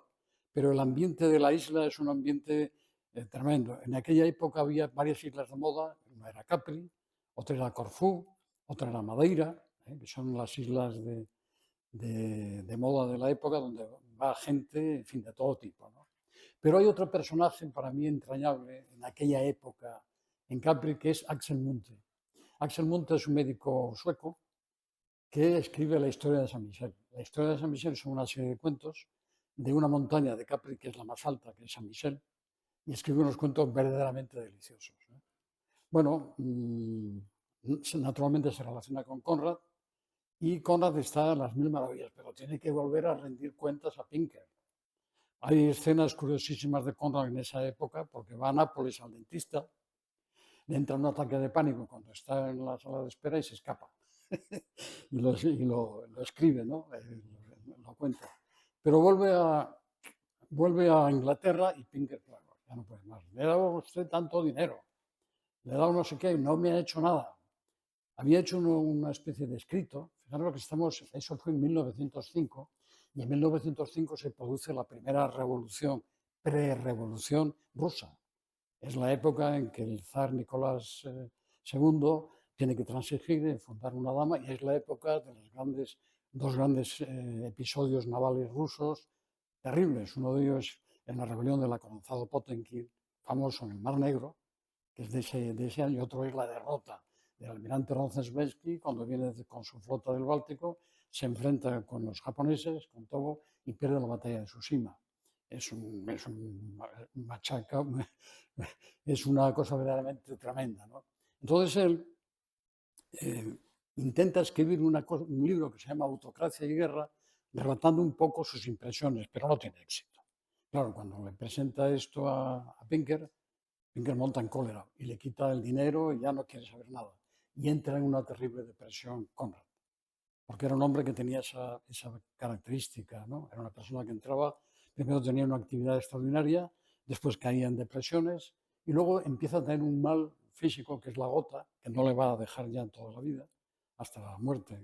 pero el ambiente de la isla es un ambiente tremendo. En aquella época había varias islas de moda, una era Capri, otra era Corfú, otra era Madeira, que son las islas de moda de la época donde va gente, en fin, de todo tipo, ¿no? Pero hay otro personaje para mí entrañable en aquella época en Capri, que es Axel Munthe. Axel Munthe es un médico sueco que escribe la historia de San Michel. La historia de San Michel son una serie de cuentos de una montaña de Capri, que es la más alta, que es San Michel, y escribe unos cuentos verdaderamente deliciosos, ¿eh? Bueno, naturalmente se relaciona con Conrad, y Conrad está a las mil maravillas, pero tiene que volver a rendir cuentas a Pinker. Hay escenas curiosísimas de Conrad en esa época, porque va a Nápoles al dentista, le entra un ataque de pánico cuando está en la sala de espera y se escapa. y lo escribe, ¿no? Lo cuenta. Pero vuelve a Inglaterra y Pinker, claro, ya no puede más. Le he dado a usted tanto dinero, le he dado no sé qué, no me ha hecho nada. había hecho una especie de escrito. Fijaros que estamos, eso fue en 1905, y en 1905 se produce la primera revolución, pre-revolución rusa. Es la época en que el zar Nicolás II tiene que transigir y fundar una dama, y es la época de los dos grandes episodios navales rusos terribles. Uno de ellos es la rebelión del acorazado Potemkin, famoso en el Mar Negro, que es de ese año, y otro es la derrota del almirante Rozhesvensky cuando viene con su flota del Báltico, se enfrenta con los japoneses, con Togo, y pierde la batalla de Tsushima. Es un machaca, es una cosa verdaderamente tremenda, ¿no? Entonces él intenta escribir un libro que se llama Autocracia y Guerra, relatando un poco sus impresiones, pero no tiene éxito. Claro, cuando le presenta esto a Pinker, Pinker monta en cólera y le quita el dinero y ya no quiere saber nada. Y entra en una terrible depresión Conrad, porque era un hombre que tenía esa característica, ¿no? Era una persona que entraba, primero tenía una actividad extraordinaria, después caía en depresiones y luego empieza a tener un mal físico que es la gota, que no le va a dejar ya en toda la vida, hasta la muerte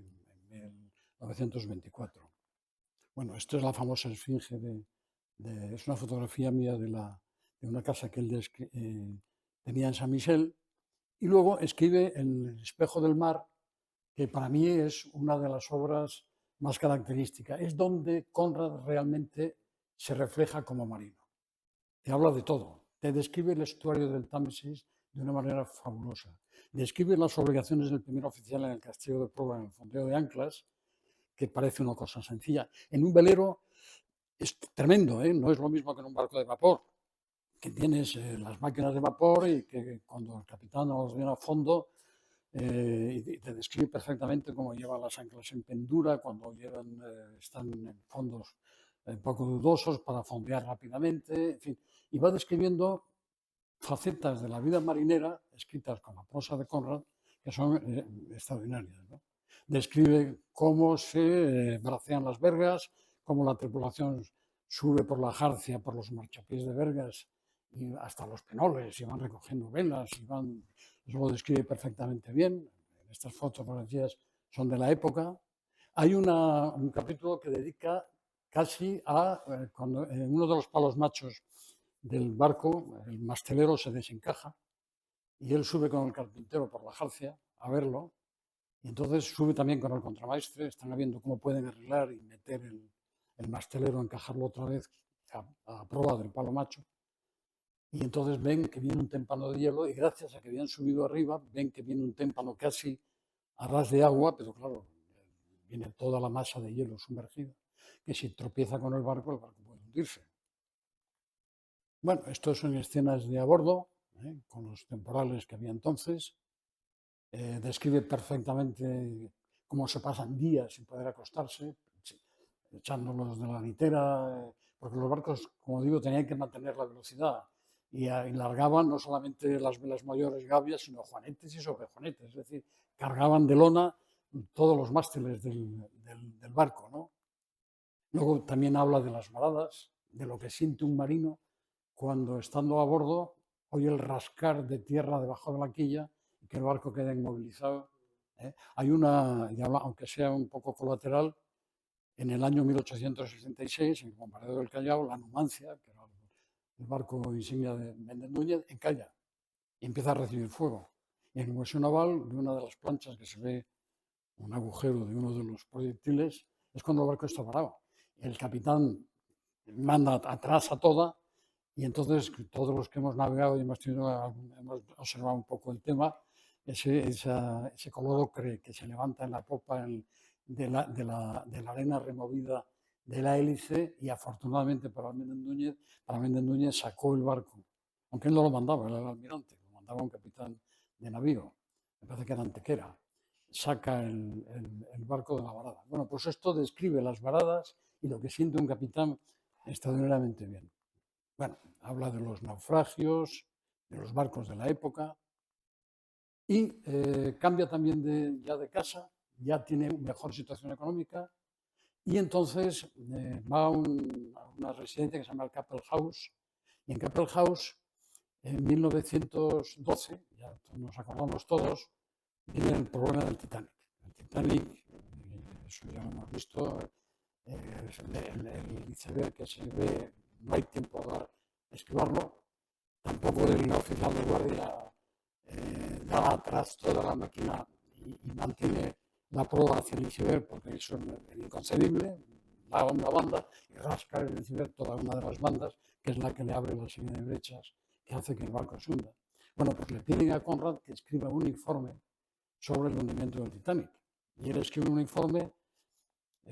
en 1924. Bueno, esto es la famosa esfinge es una fotografía mía de una casa que él tenía en San Michel, y luego escribe El espejo del mar, que para mí es una de las obras más características. Es donde Conrad realmente se refleja como marino. Te habla de todo. Te describe el estuario del Támesis de una manera fabulosa. Describe las obligaciones del primer oficial en el castillo de Proa, en el fondeo de anclas, que parece una cosa sencilla. En un velero es tremendo, ¿eh? No es lo mismo que en un barco de vapor, que tienes las máquinas de vapor y que cuando el capitán os viene a fondo y te describe perfectamente cómo llevan las anclas en pendura, cuando están en fondos poco dudosos para fondear rápidamente, en fin, y va describiendo facetas de la vida marinera escritas con la prosa de Conrad que son extraordinarias, ¿no? Describe cómo se bracean las vergas, cómo la tripulación sube por la jarcia, por los marchapiés de vergas y hasta los penoles, y van recogiendo velas, eso lo describe perfectamente bien. Estas fotografías son de la época. Hay un capítulo que dedica casi a cuando uno de los palos machos del barco, el mastelero se desencaja y él sube con el carpintero por la jarcia a verlo, y entonces sube también con el contramaestre, están viendo cómo pueden arreglar y meter el mastelero, encajarlo otra vez a prueba del palo macho, y entonces ven que viene un témpano de hielo y gracias a que habían subido arriba, ven que viene un témpano casi a ras de agua, pero claro, viene toda la masa de hielo sumergida, que si tropieza con el barco puede hundirse. Bueno, esto son escenas de a bordo, con los temporales que había entonces. Describe perfectamente cómo se pasan días sin poder acostarse, echándolos de la litera, porque los barcos, como digo, tenían que mantener la velocidad y largaban no solamente las velas mayores gavias, sino juanetes y sobrejuanetes, es decir, cargaban de lona todos los mástiles del barco, ¿no? Luego también habla de las varadas, de lo que siente un marino cuando estando a bordo oye el rascar de tierra debajo de la quilla y que el barco queda inmovilizado. Hay una, aunque sea un poco colateral, en el año 1866, en el bombardeo del Callao, la Numancia, que era el barco insignia de Méndez Núñez, encalla y empieza a recibir fuego. Y en el hueso naval, de una de las planchas que se ve un agujero de uno de los proyectiles, es cuando el barco está parado. El capitán manda atrás a toda, y entonces todos los que hemos navegado y hemos observado un poco el tema, ese colodocre que se levanta en la popa de la arena removida de la hélice, y afortunadamente para Méndez Núñez sacó el barco, aunque él no lo mandaba, él era el almirante, lo mandaba un capitán de navío, me parece que era Antequera, saca el barco de la varada. Bueno, pues esto describe las varadas y lo que siente un capitán extraordinariamente bien. Bueno, habla de los naufragios, de los barcos de la época, y cambia también ya de casa, ya tiene mejor situación económica, y entonces va a una residencia que se llama el Capel House, y en Capel House, en 1912, ya nos acordamos todos, viene el problema del Titanic. El Titanic, eso ya lo hemos visto, el iceberg que se ve, no hay tiempo de esquivarlo, tampoco el oficial de guardia da atrás toda la máquina y mantiene la proa hacia el iceberg, porque eso es inconcebible, va a una banda y rasca el iceberg toda una de las bandas, que es la que le abre la serie de brechas que hace que el barco se hunda. Bueno, pues le piden a Conrad que escriba un informe sobre el hundimiento del Titanic. Y él escribe un informe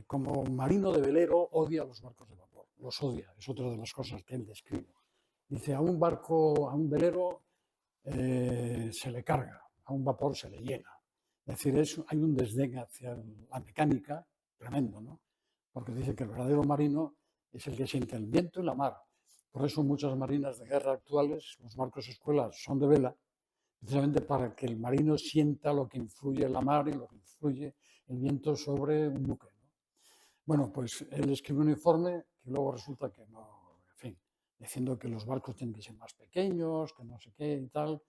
como marino de velero odia los barcos de vapor, los odia, es otra de las cosas que él describe. Dice, a un barco, a un velero se le carga, a un vapor se le llena. Es decir, hay un desdén hacia la mecánica tremendo, ¿no? Porque dice que el verdadero marino es el que siente el viento y la mar. Por eso muchas marinas de guerra actuales, los barcos escuelas son de vela, precisamente para que el marino sienta lo que influye la mar y lo que influye el viento sobre un buque, ¿no? Bueno, pues él escribe un informe que luego resulta que no, en fin, diciendo que los barcos tienen que ser más pequeños, que no sé qué y tal,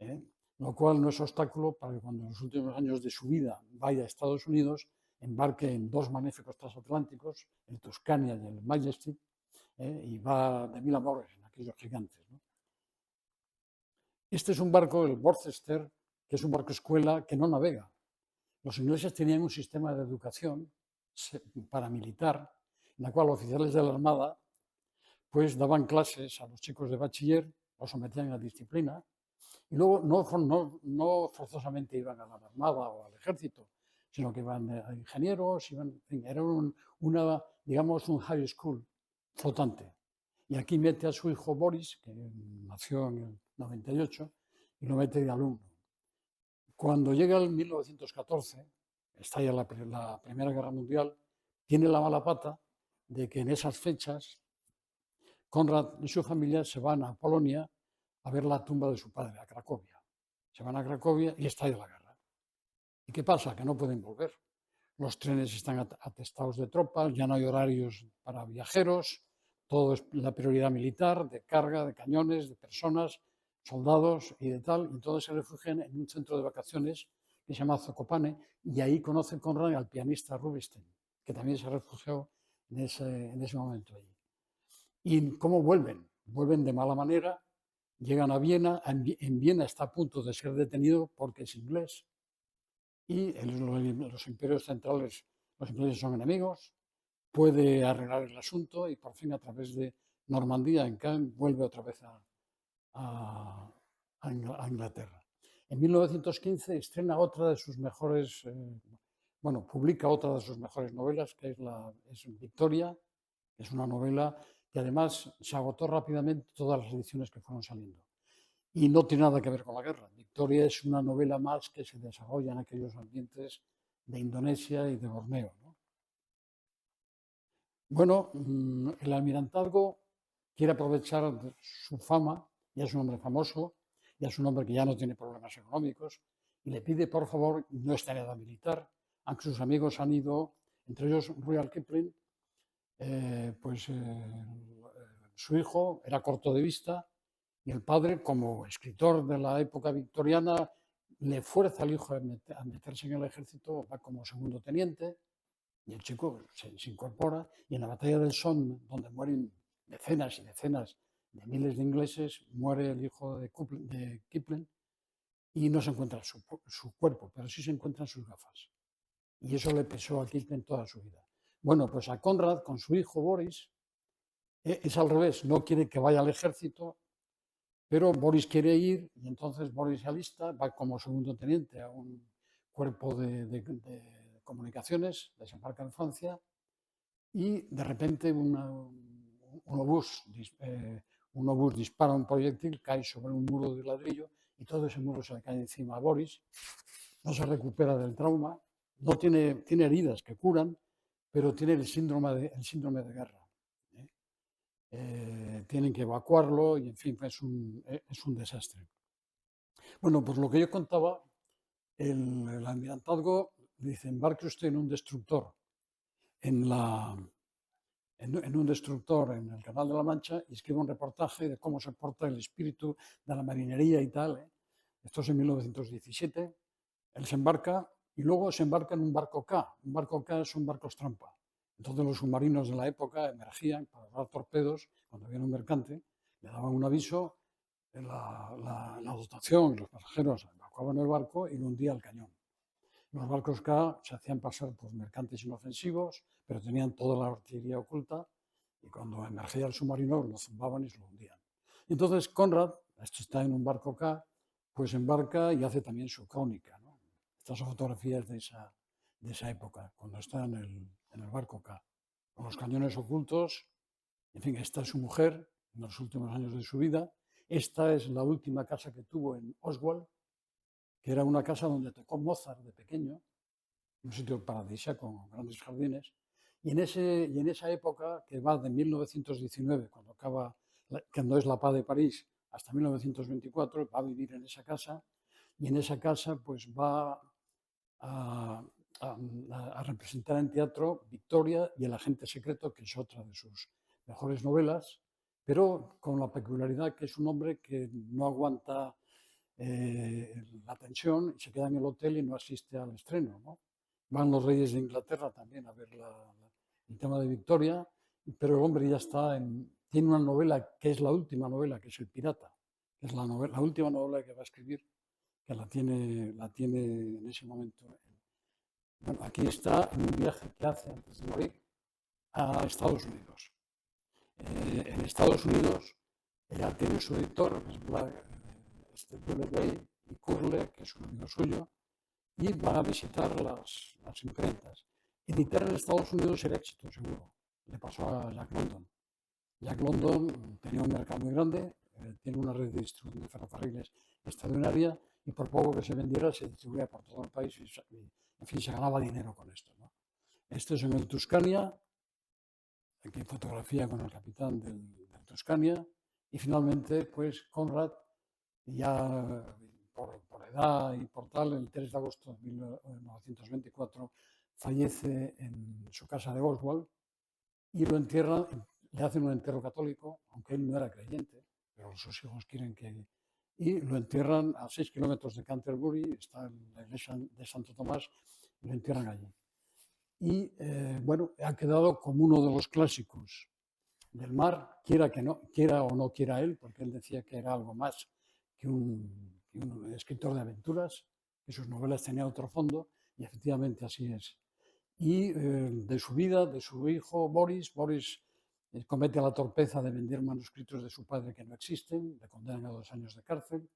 ¿eh? Lo cual no es obstáculo para que cuando en los últimos años de su vida vaya a Estados Unidos, embarque en dos magníficos transatlánticos, el Tuscania y el Majestic, y va de mil amores en aquellos gigantes, ¿no? Este es un barco, el Worcester, que es un barco escuela que no navega. Los ingleses tenían un sistema de educación paramilitar, en la cual oficiales de la Armada pues daban clases a los chicos de bachiller, los sometían a disciplina, y luego no forzosamente iban a la Armada o al Ejército, sino que iban a ingenieros, era digamos, un high school flotante. Y aquí mete a su hijo Boris, que nació en el 98, y lo mete de alumno. Cuando llega el 1914, estalla la Primera Guerra Mundial, tiene la mala pata de que en esas fechas Conrad y su familia se van a Polonia a ver la tumba de su padre, a Cracovia. Se van a Cracovia y estalla la guerra. ¿Y qué pasa? Que no pueden volver. Los trenes están atestados de tropas, ya no hay horarios para viajeros, todo es la prioridad militar, de carga, de cañones, de personas, soldados y de tal. Y todos se refugian en un centro de vacaciones que se llama Zakopane, y ahí conoce Conrad al pianista Rubinstein, que también se refugió en ese momento allí. ¿Y cómo vuelven? Vuelven de mala manera, llegan a Viena, en Viena está a punto de ser detenido porque es inglés, y los imperios centrales, los ingleses son enemigos, puede arreglar el asunto y por fin a través de Normandía, en Caen, vuelve otra vez a Inglaterra. En 1915 estrena otra de sus mejores, publica otra de sus mejores novelas, que es Victoria, que es una novela que además se agotó rápidamente todas las ediciones que fueron saliendo. Y no tiene nada que ver con la guerra. Victoria es una novela más que se desarrolla en aquellos ambientes de Indonesia y de Borneo, ¿no? Bueno, el almirantazgo quiere aprovechar su fama, ya es un hombre famoso, ya es un hombre que ya no tiene problemas económicos, y le pide, por favor, no está en edad militar, aunque sus amigos han ido, entre ellos Rudyard Kipling, su hijo era corto de vista y el padre, como escritor de la época victoriana, le fuerza al hijo a meterse en el ejército, va como segundo teniente y el chico se incorpora, y en la batalla del Somme, donde mueren decenas y decenas de miles de ingleses, muere el hijo de Kipling y no se encuentra su cuerpo, pero sí se encuentran sus gafas. Y eso le pesó a Kipling toda su vida. Bueno, pues a Conrad, con su hijo Boris, es al revés, no quiere que vaya al ejército, pero Boris quiere ir y entonces Boris se alista, va como segundo teniente a un cuerpo de comunicaciones, desembarca en Francia y de repente un obús dispara un proyectil, cae sobre un muro de ladrillo y todo ese muro se le cae encima a Boris, no se recupera del trauma, no tiene heridas que curan, pero tiene el síndrome de guerra. Tienen que evacuarlo y, en fin, es un desastre. Bueno, pues lo que yo contaba, el almirantazgo dice, embarque usted en un destructor en un destructor en el Canal de la Mancha y escribe un reportaje de cómo se porta el espíritu de la marinería y tal. Esto es en 1917. Él se embarca y luego se embarca en un barco K. Un barco K son barcos trampa. Entonces los submarinos de la época emergían para dar torpedos cuando había un mercante, le daban un aviso, la dotación, los pasajeros evacuaban el barco y lo hundía el cañón. Los barcos K se hacían pasar por mercantes inofensivos, pero tenían toda la artillería oculta y cuando emergía el submarino lo zumbaban y se lo hundían. Entonces Conrad, esto está en un barco K, pues embarca y hace también su crónica, ¿no? Estas son fotografías de esa época, cuando está en el barco K, con los cañones ocultos. En fin, esta es su mujer en los últimos años de su vida. Esta es la última casa que tuvo en Oswald, que era una casa donde tocó Mozart de pequeño, un sitio paradisíaco con grandes jardines. Y en esa época, que va de 1919, cuando es la paz de París, hasta 1924, va a vivir en esa casa. Y en esa casa pues va a representar en teatro Victoria y El agente secreto, que es otra de sus mejores novelas, pero con la peculiaridad que es un hombre que no aguanta la tensión y se queda en el hotel y no asiste al estreno, ¿no? Van los reyes de Inglaterra también a ver el tema de Victoria, pero el hombre ya tiene una novela que es la última novela, que es El pirata, que es la última novela que va a escribir, que la tiene en ese momento. Bueno, aquí está en un viaje que hace antes de morir a Estados Unidos. En Estados Unidos ella tiene su editor, que es Black, y Curle, que es un amigo suyo, y van a visitar las imprentas. Editar en Estados Unidos era éxito, seguro. Le pasó a Jack London. Jack London tenía un mercado muy grande, tiene una red de distribución de ferrocarriles extraordinaria y por poco que se vendiera se distribuía por todo el país y en fin, se ganaba dinero con esto, ¿no? Esto es en el Tuscania, aquí fotografía con el capitán del Tuscania, y finalmente, pues Conrad, ya por edad y por tal, el 3 de agosto de 1924 fallece en su casa de Oswald y lo entierran, le hacen un entierro católico, aunque él no era creyente, pero sus hijos quieren que... Y lo entierran a 6 kilómetros de Canterbury, está en la iglesia de Santo Tomás, y lo entierran allí. Y bueno, ha quedado como uno de los clásicos del mar, quiera o no quiera él, porque él decía que era algo más que un escritor de aventuras, que sus novelas tenían otro fondo, y efectivamente así es. Y de su vida, de su hijo Boris comete la torpeza de vender manuscritos de su padre que no existen, le condenan a 2 años de cárcel,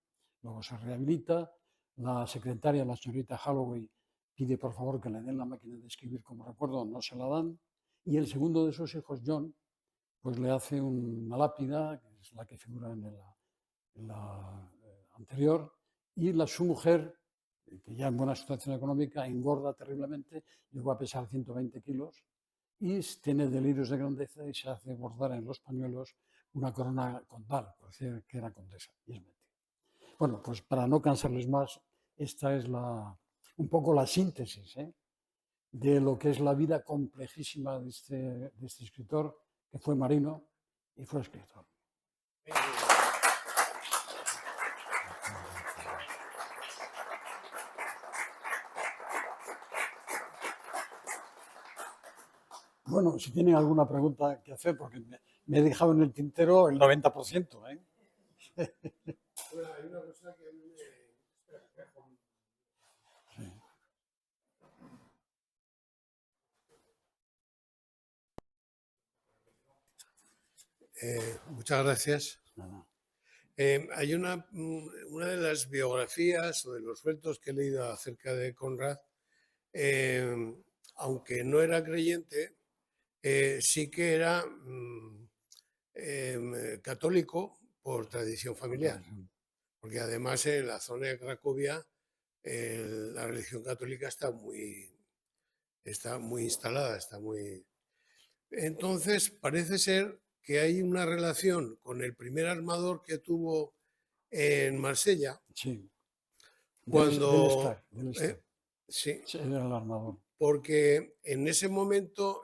luego se rehabilita, la secretaria, la señorita Holloway, pide por favor que le den la máquina de escribir como recuerdo, no se la dan, y el segundo de sus hijos, John, pues le hace una lápida, que es la que figura en la anterior, y su mujer, que ya en buena situación económica, engorda terriblemente, llegó a pesar 120 kilos, y tiene delirios de grandeza y se hace bordar en los pañuelos una corona condal, por decir que era condesa, y es mentira. Bueno, pues para no cansarles más, esta es un poco la síntesis de lo que es la vida complejísima de este escritor, que fue marino y fue escritor. Bueno, si tienen alguna pregunta que hacer, porque me he dejado en el tintero el 90%, ¿eh? Bueno, hay una cosa que Sí. muchas gracias. Nada. Hay una de las biografías o de los sueltos que he leído acerca de Conrad, aunque no era creyente, sí que era católico por tradición familiar, porque además en la zona de Cracovia la religión católica está muy instalada, está muy... Entonces parece ser que hay una relación con el primer armador que tuvo en Marsella, Sí. cuando... Del Estag. Sí, Sí, era el armador. porque en ese momento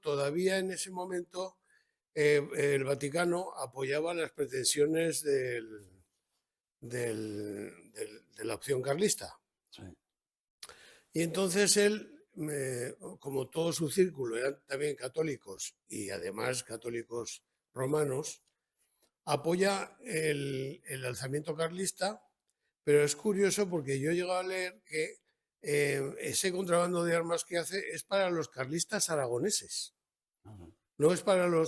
todavía en ese momento, el Vaticano apoyaba las pretensiones de la opción carlista. Sí. Y entonces él, como todo su círculo eran también católicos y además católicos romanos, apoya el alzamiento carlista, pero es curioso porque yo he llegado a leer que ese contrabando de armas que hace es para los carlistas aragoneses, Ajá. no es para no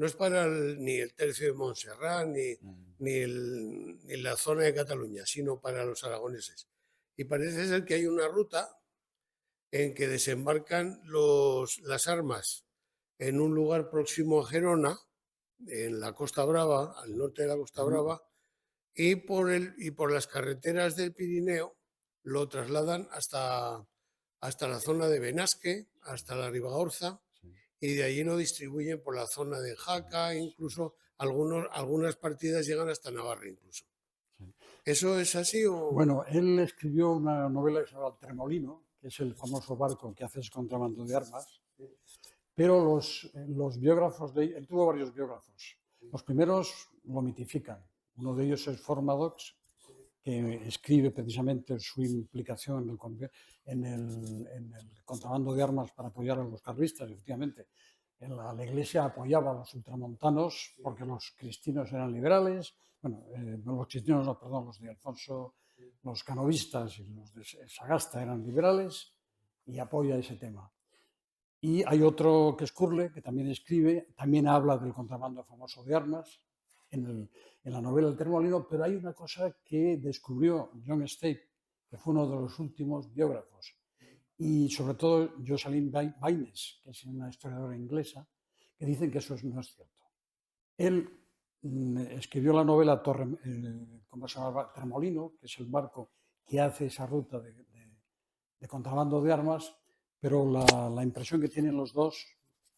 es para ni el tercio de Montserrat Mm. ni la zona de Cataluña, sino para los aragoneses. Y parece ser que hay una ruta en que desembarcan las armas en un lugar próximo a Gerona, en la Costa Brava, al norte de la Costa Ujú. Brava, y por las carreteras del Pirineo lo trasladan hasta la zona de Benasque, hasta la Ribagorza, Sí. y de allí lo distribuyen por la zona de Jaca, Sí. incluso algunas partidas llegan hasta Navarra incluso. Sí. ¿Eso es así o...? Bueno, él escribió una novela que se llama El Tremolino, que es el famoso barco que hace ese contrabando de armas, pero los biógrafos de él tuvo varios biógrafos. Los primeros lo mitifican. Uno de ellos es Formadox, que escribe precisamente su implicación en el contrabando de armas para apoyar a los carlistas, efectivamente. La Iglesia apoyaba a los ultramontanos porque los cristianos eran liberales, bueno, los cristianos, no, perdón, los de Alfonso, los canovistas y los de Sagasta eran liberales y apoya ese tema. Y hay otro que es Curle, que también escribe, también habla del contrabando famoso de armas en la novela El Termolino, pero hay una cosa que descubrió John Stape, que fue uno de los últimos biógrafos, y sobre todo Jocelyn Baines, que es una historiadora inglesa, que dicen que eso no es cierto. Él escribió la novela ¿cómo se llama? Termolino, que es el barco que hace esa ruta de contrabando de armas, pero la impresión que tienen los dos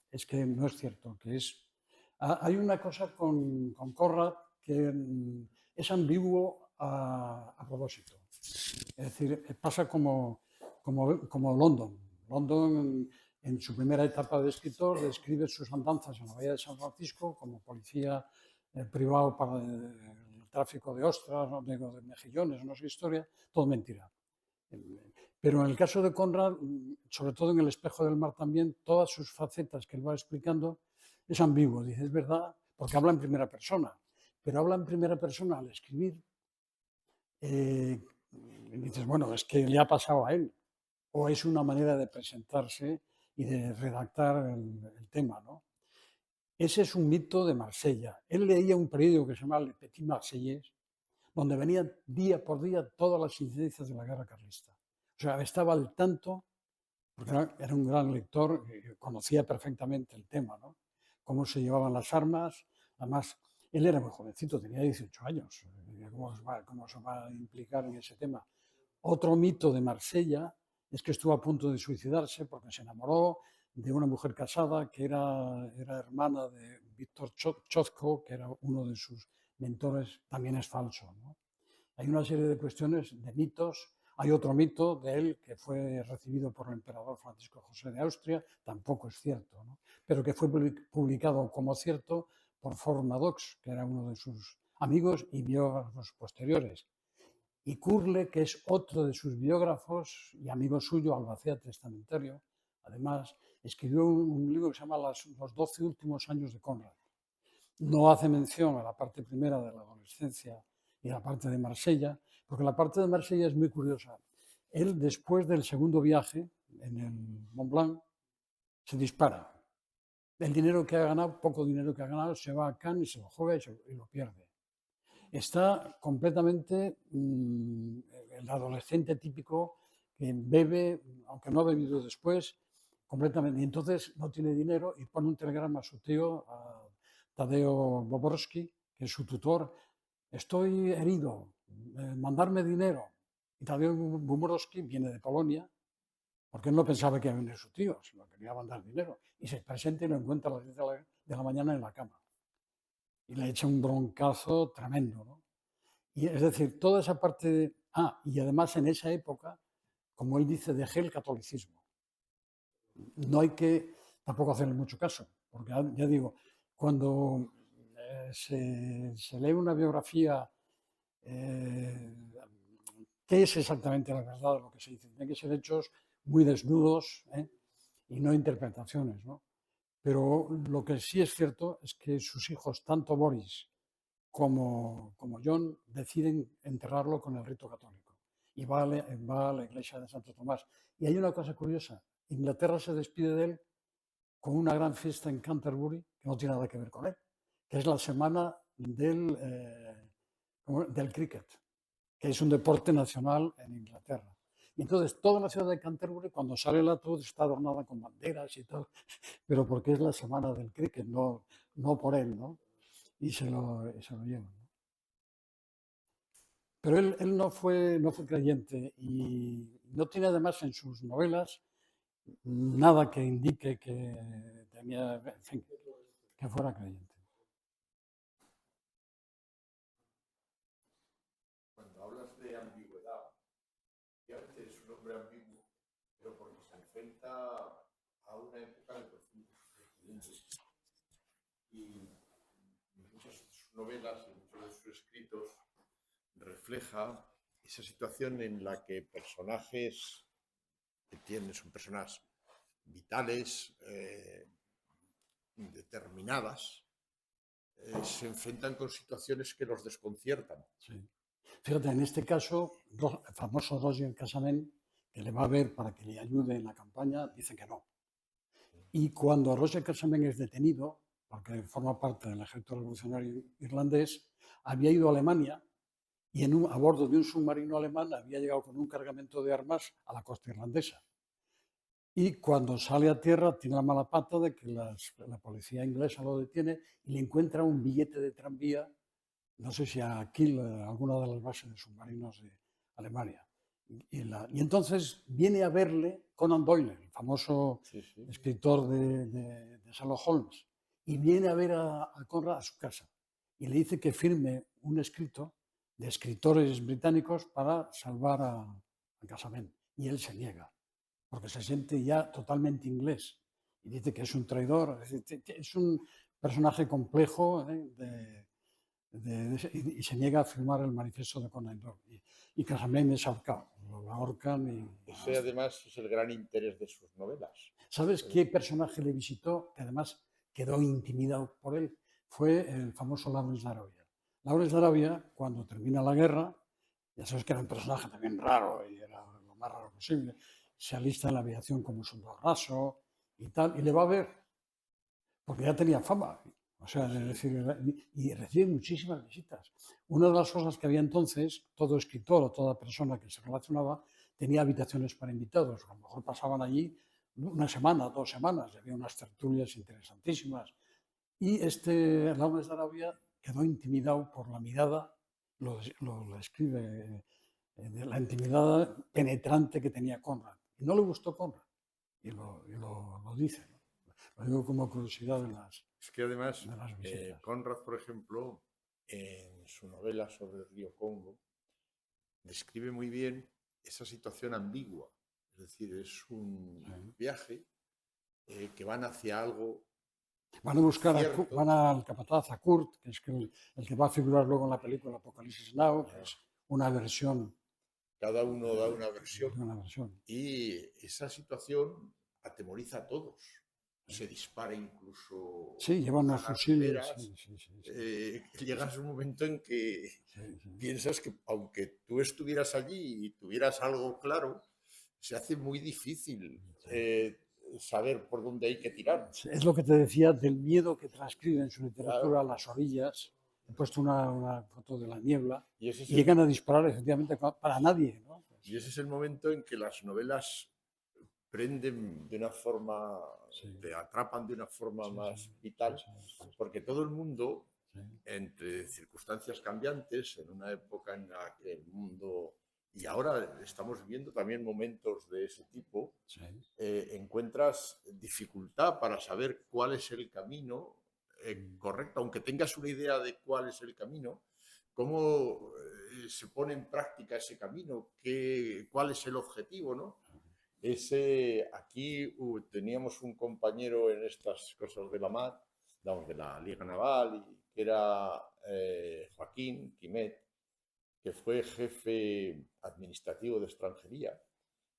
es que no es cierto, que hay una cosa con Conrad que es ambiguo a propósito. Es decir, pasa como London. London, en su primera etapa de escritor, describe sus andanzas en la bahía de San Francisco como policía privado para el tráfico de ostras, de mejillones, no sé historia, todo mentira. Pero en el caso de Conrad, sobre todo en El espejo del mar también, todas sus facetas que él va explicando es ambiguo. Dice, es verdad, porque habla en primera persona, pero habla en primera persona al escribir. Y dices, bueno, es que le ha pasado a él, o es una manera de presentarse y de redactar el tema, ¿no? Ese es un mito de Marsella. Él leía un periódico que se llama Le Petit Marsellais, donde venían día por día todas las incidencias de la guerra carlista. O sea, estaba al tanto, porque era un gran lector, conocía perfectamente el tema, ¿no? Cómo se llevaban las armas. Además, él era muy jovencito, tenía 18 años. ¿Cómo se va a implicar en ese tema? Otro mito de Marsella es que estuvo a punto de suicidarse porque se enamoró de una mujer casada que era hermana de Víctor Chozco, que era uno de sus mentores, también es falso, ¿no? Hay una serie de cuestiones, de mitos. Hay otro mito de él que fue recibido por el emperador Francisco José de Austria, tampoco es cierto, ¿no? Pero que fue publicado como cierto por Formadox, que era uno de sus amigos y biógrafos posteriores. Y Curle, que es otro de sus biógrafos y amigo suyo, albacea testamentario, además, escribió un libro que se llama Los 12 últimos años de Conrad. No hace mención a la parte primera de la adolescencia y a la parte de Marsella, porque la parte de Marsella es muy curiosa. Él, después del segundo viaje en el Mont Blanc, se dispara. El dinero que ha ganado, poco dinero que ha ganado, se va a Cannes y se lo juega y lo pierde. Está completamente el adolescente típico que bebe, aunque no ha bebido después, completamente. Y entonces no tiene dinero y pone un telegrama a su tío, a Tadeo Boborski, que es su tutor. Estoy herido, mandarme dinero. Y Tadeo Boborski viene de Polonia, porque él no pensaba que iba a venir su tío, sino que le iba a mandar dinero. Y se presenta y lo encuentra a las 10 de la mañana en la cama. Y le echa un broncazo tremendo, ¿no? Y es decir, toda esa parte de... y además en esa época, como él dice, dejé el catolicismo. No hay que tampoco hacerle mucho caso, porque ya digo, cuando se lee una biografía qué es exactamente la verdad de lo que se dice. Tienen que ser hechos muy desnudos, ¿eh? Y no interpretaciones, ¿no? Pero lo que sí es cierto es que sus hijos, tanto Boris como John, deciden enterrarlo con el rito católico. Y va a la iglesia de Santo Tomás. Y hay una cosa curiosa, Inglaterra se despide de él con una gran fiesta en Canterbury, que no tiene nada que ver con él, que es la semana del cricket, que es un deporte nacional en Inglaterra. Y entonces toda la ciudad de Canterbury, cuando sale el ataúd, está adornada con banderas y todo, pero porque es la semana del cricket, no por él, ¿no? Y se lo llevan, ¿no? Pero él no fue creyente y no tiene además en sus novelas nada que indique que tenía, en fin, que fuera creyente. Cuando hablas de ambigüedad, obviamente es un hombre ambiguo, pero porque se enfrenta a una época de profundo sufrimiento. Y en muchas de sus novelas, en muchos de sus escritos, refleja esa situación en la que personajes que son personas vitales, determinadas, se enfrentan con situaciones que los desconciertan. Sí. Fíjate, en este caso, el famoso Roger Casament, que le va a ver para que le ayude en la campaña, dice que no. Y cuando Roger Casament es detenido, porque forma parte del ejército revolucionario irlandés, había ido a Alemania y a bordo de un submarino alemán había llegado con un cargamento de armas a la costa irlandesa. Y cuando sale a tierra tiene la mala pata de que la policía inglesa lo detiene y le encuentra un billete de tranvía, no sé si a Kiel, alguna de las bases de submarinos de Alemania. Y entonces viene a verle Conan Doyle, el famoso escritor de Sherlock Holmes, y viene a ver a Conrad a su casa y le dice que firme un escrito de escritores británicos para salvar a Casament. Y él se niega, porque se siente ya totalmente inglés y dice que es un traidor, es un personaje complejo, y se niega a firmar el manifiesto de Conan Doyle. Y Casament es ahorcado, lo ahorcan. Ese además es el gran interés de sus novelas. ¿Sabes qué personaje le visitó? Que además quedó intimidado por él. Fue el famoso Lawrence de Arabia. Lawrence de Arabia, cuando termina la guerra, ya sabes que era un personaje también raro y era lo más raro posible, se alista en la aviación como soldado raso y tal, y le va a ver, porque ya tenía fama. O sea, es decir, y recibe muchísimas visitas. Una de las cosas que había entonces, todo escritor o toda persona que se relacionaba tenía habitaciones para invitados. A lo mejor pasaban allí una semana, 2 semanas, y había unas tertulias interesantísimas. Y Lawrence de Arabia quedó intimidado por la mirada, lo escribe, de la intimidad penetrante que tenía Conrad. Y no le gustó Conrad, y lo dice, ¿no? Lo digo como curiosidad de las. Es que además, visitas. Conrad, por ejemplo, en su novela sobre el río Congo, describe muy bien esa situación ambigua. Es decir, es un viaje que van hacia algo. Van a buscar, van al capataz, a Kurt, que es el que va a figurar luego en la película Apocalipsis Now, que es una versión. Cada uno da una versión. Una versión. Y esa situación atemoriza a todos. Se dispara incluso. Sí, llevan unos fusiles. Llegas a un momento en que piensas que aunque tú estuvieras allí y tuvieras algo claro, se hace muy difícil saber por dónde hay que tirar. Es lo que te decía del miedo que transcribe en su literatura, claro. Las orillas. He puesto una foto de la niebla y llegan a disparar efectivamente para nadie, ¿no? Y ese es el momento en que las novelas prenden de una forma, te atrapan de una forma más vital, porque todo el mundo, entre circunstancias cambiantes, en una época en la que el mundo, y ahora estamos viviendo también momentos de ese tipo, encuentras dificultad para saber cuál es el camino correcto, aunque tengas una idea de cuál es el camino, cómo se pone en práctica ese camino, cuál es el objetivo, ¿no? Aquí teníamos un compañero en estas cosas de la mar, de la Liga Naval, que era Joaquín Quimet, que fue jefe administrativo de extranjería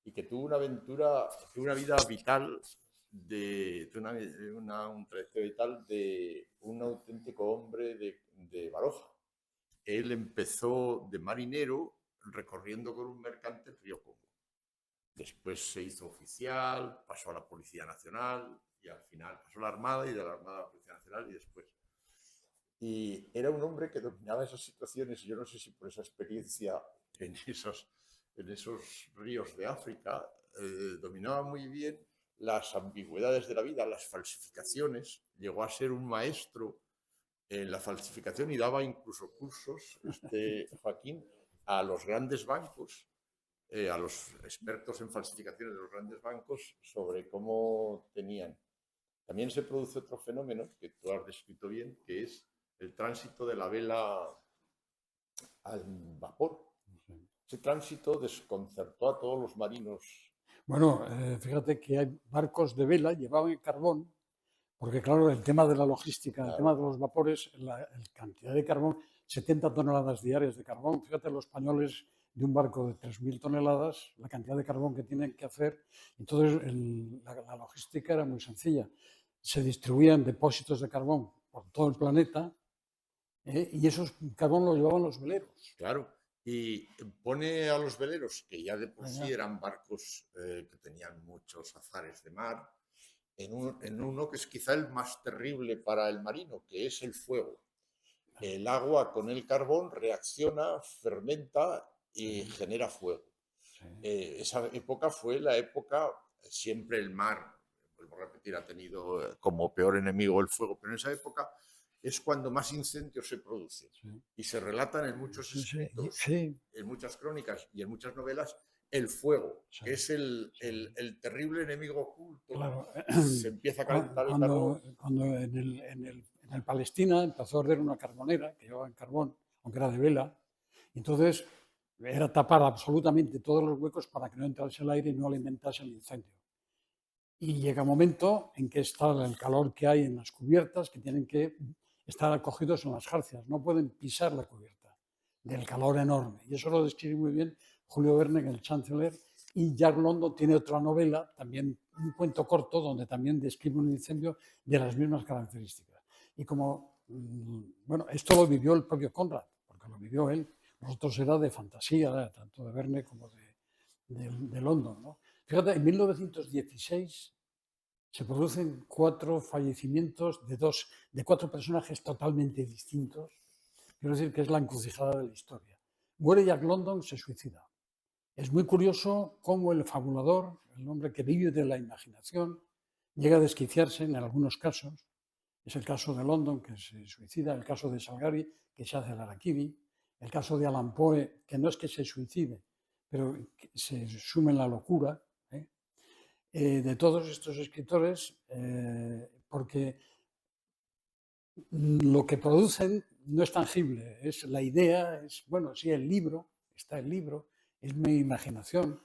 y que tuvo una aventura, tuvo una vida vital, un trayecto vital de un auténtico hombre de Baroja. Él empezó de marinero recorriendo con un mercante el río Congo. Después se hizo oficial, pasó a la Policía Nacional y al final pasó a la Armada y de la Armada a la Policía Nacional y después. Y era un hombre que dominaba esas situaciones, y yo no sé si por esa experiencia en esos ríos de África, dominaba muy bien las ambigüedades de la vida, las falsificaciones, llegó a ser un maestro en la falsificación y daba incluso cursos, Joaquín, a los grandes bancos, a los expertos en falsificaciones de los grandes bancos sobre cómo tenían. También se produce otro fenómeno que tú has descrito bien, que es el tránsito de la vela al vapor. Ese tránsito desconcertó a todos los marinos. Bueno, fíjate que hay barcos de vela llevados en carbón, porque claro, el tema de la logística, el tema de los vapores, la cantidad de carbón, 70 toneladas diarias de carbón. Fíjate, los españoles de un barco de 3.000 toneladas, la cantidad de carbón que tienen que hacer. Entonces, la logística era muy sencilla. Se distribuían depósitos de carbón por todo el planeta, y esos carbón los llevaban los veleros. Claro, y pone a los veleros, que ya de por sí eran barcos que tenían muchos azares de mar, en uno que es quizá el más terrible para el marino, que es el fuego. El agua con el carbón reacciona, fermenta y genera fuego. Esa época fue la época, siempre el mar, vuelvo a repetir, ha tenido como peor enemigo el fuego, pero en esa época es cuando más incendios se producen. Y se relatan en muchos escritos, en muchas crónicas y en muchas novelas, el fuego, que es el terrible enemigo oculto. Claro. Se empieza a calentar el carbón. Cuando en el Palestina empezó a arder una carbonera que llevaba en carbón, aunque era de vela, entonces era tapar absolutamente todos los huecos para que no entrase el aire y no alimentase el incendio. Y llega un momento en que está el calor que hay en las cubiertas, que tienen que estar acogidos en las jarcias, no pueden pisar la cubierta del calor enorme. Y eso lo describe muy bien Julio Verne en El Chancellor, y Jack London tiene otra novela, también un cuento corto, donde también describe un incendio de las mismas características. Y como, bueno, esto lo vivió el propio Conrad, porque lo vivió él, nosotros era de fantasía, tanto de Verne como de London, ¿no? Fíjate, en 1916 se producen 4 fallecimientos de 4 personajes totalmente distintos. Quiero decir que es la encrucijada de la historia. Muere Jack London, se suicida. Es muy curioso cómo el fabulador, el hombre que vive de la imaginación, llega a desquiciarse en algunos casos. Es el caso de London, que se suicida, el caso de Salgari, que se hace el harakiri, el caso de Allan Poe, que no es que se suicide, pero que se sume en la locura, de todos estos escritores, porque lo que producen no es tangible, es la idea, es, bueno, sí, el libro, está el libro, es mi imaginación,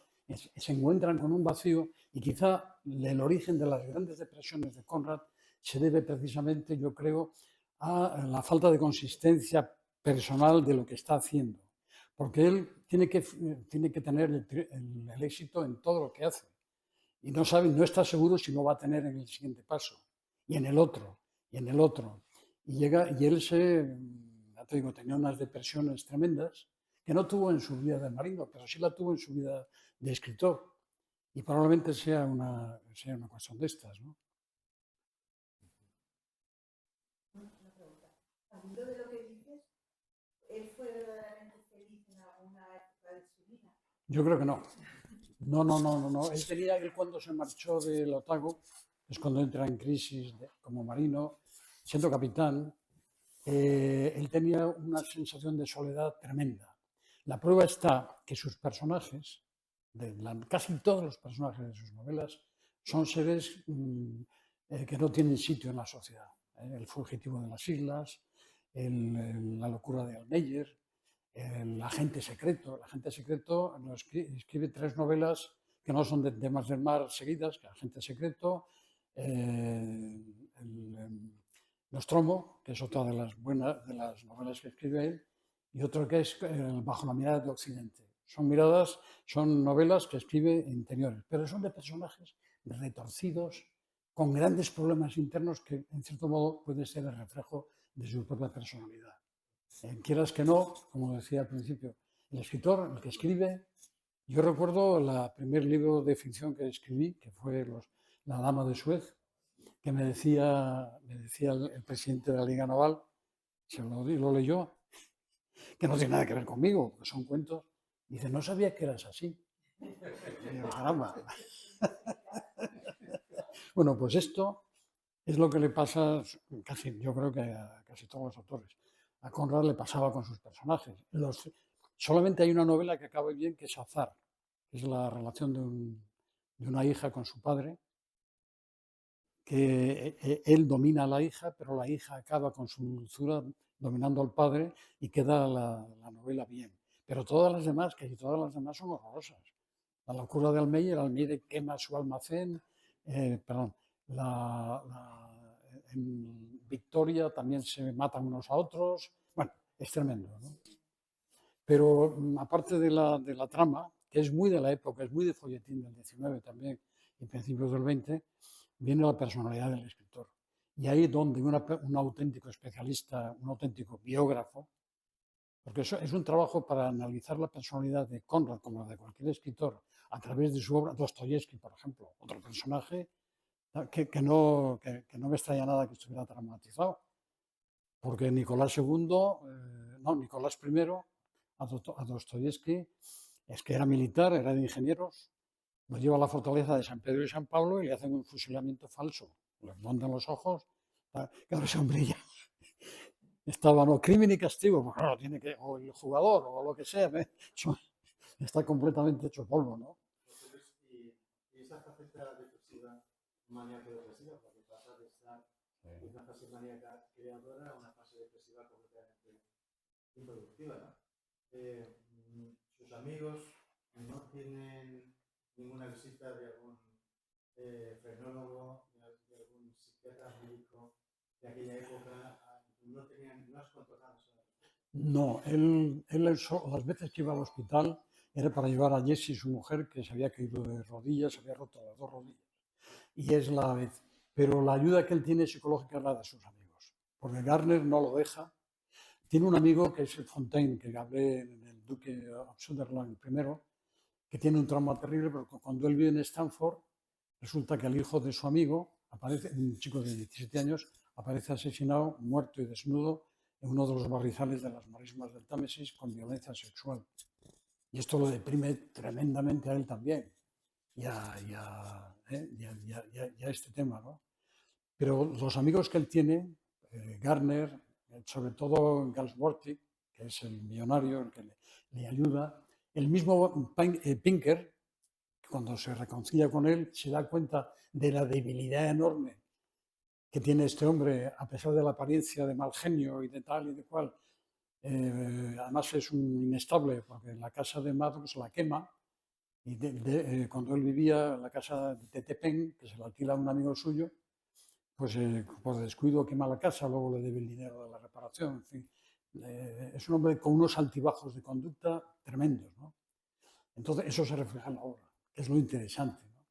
se encuentran con un vacío, y quizá el origen de las grandes depresiones de Conrad se debe precisamente, yo creo, a la falta de consistencia personal de lo que está haciendo, porque él tiene que tener el éxito en todo lo que hace, y no sabe, no está seguro si lo va a tener en el siguiente paso, y en el otro, y en el otro. Y él ya te digo, tenía unas depresiones tremendas que no tuvo en su vida de marino, pero sí la tuvo en su vida de escritor. Y probablemente sea una cuestión de estas, ¿no? Una pregunta. Al hilo de lo que dices, ¿él fue verdaderamente feliz en alguna época de su vida? Yo creo que no. No. Él cuando se marchó del Otago, es cuando entra en crisis como marino, siendo capitán, él tenía una sensación de soledad tremenda. La prueba está que sus personajes, casi todos los personajes de sus novelas, son seres que no tienen sitio en la sociedad. El fugitivo de las islas, la locura de Almeyer, el agente secreto. El agente secreto escribe 3 novelas que no son de temas del mar seguidas, que el agente secreto, Nostromo, que es otra de las novelas que escribe él, y otro que es Bajo la mirada de Occidente. Son novelas que escribe interiores, pero son de personajes retorcidos, con grandes problemas internos que, en cierto modo, puede ser el reflejo de su propia personalidad. Quieras que no, como decía al principio, el escritor, el que escribe. Yo recuerdo el primer libro de ficción que escribí, que fue La Dama de Suez, que me decía el presidente de la Liga Naval, lo leyó, que no tiene nada que ver conmigo, que son cuentos. Dice, no sabía que eras así. Y digo, caramba. Bueno, pues esto es lo que le pasa, yo creo que a casi todos los autores. A Conrad le pasaba con sus personajes. Solamente hay una novela que acaba bien, que es Azar, que es la relación de una hija con su padre, que él domina a la hija, pero la hija acaba con su dulzura dominando al padre y queda la novela bien. Pero casi todas las demás son horrorosas. La locura de Almeida, Almeida quema su almacén, en Victoria también se matan unos a otros. Bueno, es tremendo, ¿no? Pero aparte de la trama, que es muy de la época, es muy de folletín del 19 también y principios del 20, viene la personalidad del escritor. Y ahí donde un auténtico especialista, un auténtico biógrafo, porque eso es un trabajo para analizar la personalidad de Conrad, como la de cualquier escritor, a través de su obra. Dostoyevsky, por ejemplo, otro personaje que no me extraña nada que estuviera traumatizado, porque Nicolás I, a Dostoyevsky, es que era militar, era de ingenieros, lo lleva a la fortaleza de San Pedro y San Pablo y le hacen un fusilamiento falso, le montan los ojos, claro, ese hombre ya estaba, no, crimen y castigo, pues claro, tiene que, o el jugador, o lo que sea, está completamente hecho polvo, ¿no? Y esa faceta depresiva, maníaco-depresiva, porque pasa de estar en una fase maníaca creadora a una fase depresiva completamente improductiva, ¿no? Sus amigos no tienen ninguna visita de algún frenólogo, de algún psiquiatra médico de aquella época, no has contado. No, él las veces que iba al hospital era para llevar a Jessie, su mujer, que se había caído de rodillas, se había roto las dos rodillas. Y es la vez. Pero la ayuda que él tiene psicológica es la de sus amigos. Porque Garner no lo deja. Tiene un amigo que es el Fontaine, que hablé en el Duque of Sunderland primero, que tiene un trauma terrible, pero cuando él vive en Stanford, resulta que el hijo de su amigo, un chico de 17 años, aparece asesinado, muerto y desnudo en uno de los barrizales de las marismas del Támesis con violencia sexual. Y esto lo deprime tremendamente a él también, y a este tema, ¿no? Pero los amigos que él tiene, Garner, sobre todo Galsworthy, que es el millonario, el que le ayuda, el mismo Pinker, cuando se reconcilia con él, se da cuenta de la debilidad enorme que tiene este hombre, a pesar de la apariencia de mal genio y de tal y de cual. Además es un inestable, porque la casa de Maddox la quema, y cuando él vivía en la casa de Tepen, que se la alquila a un amigo suyo, pues por descuido quema la casa, luego le debe el dinero de la reparación, en fin. Es un hombre con unos altibajos de conducta tremendos, ¿no? Entonces eso se refleja en la obra, que es lo interesante, ¿no?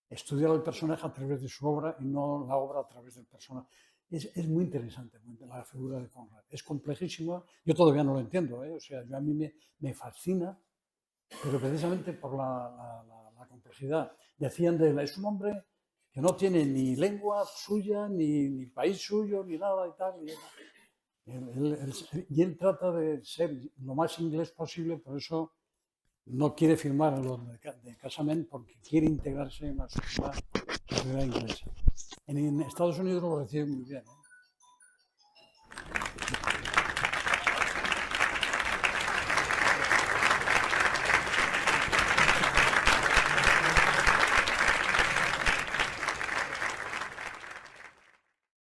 Estudiar al personaje a través de su obra y no la obra a través del personaje. Es muy interesante la figura de Conrad. Es complejísima, yo todavía no lo entiendo, ¿eh? O sea, a mí me fascina, pero precisamente por la complejidad. Decían de él, es un hombre que no tiene ni lengua suya, ni país suyo, ni nada y tal. Y él trata de ser lo más inglés posible, por eso no quiere firmar lo de casament, porque quiere integrarse en la sociedad inglesa. En Estados Unidos lo reciben muy bien, ¿eh?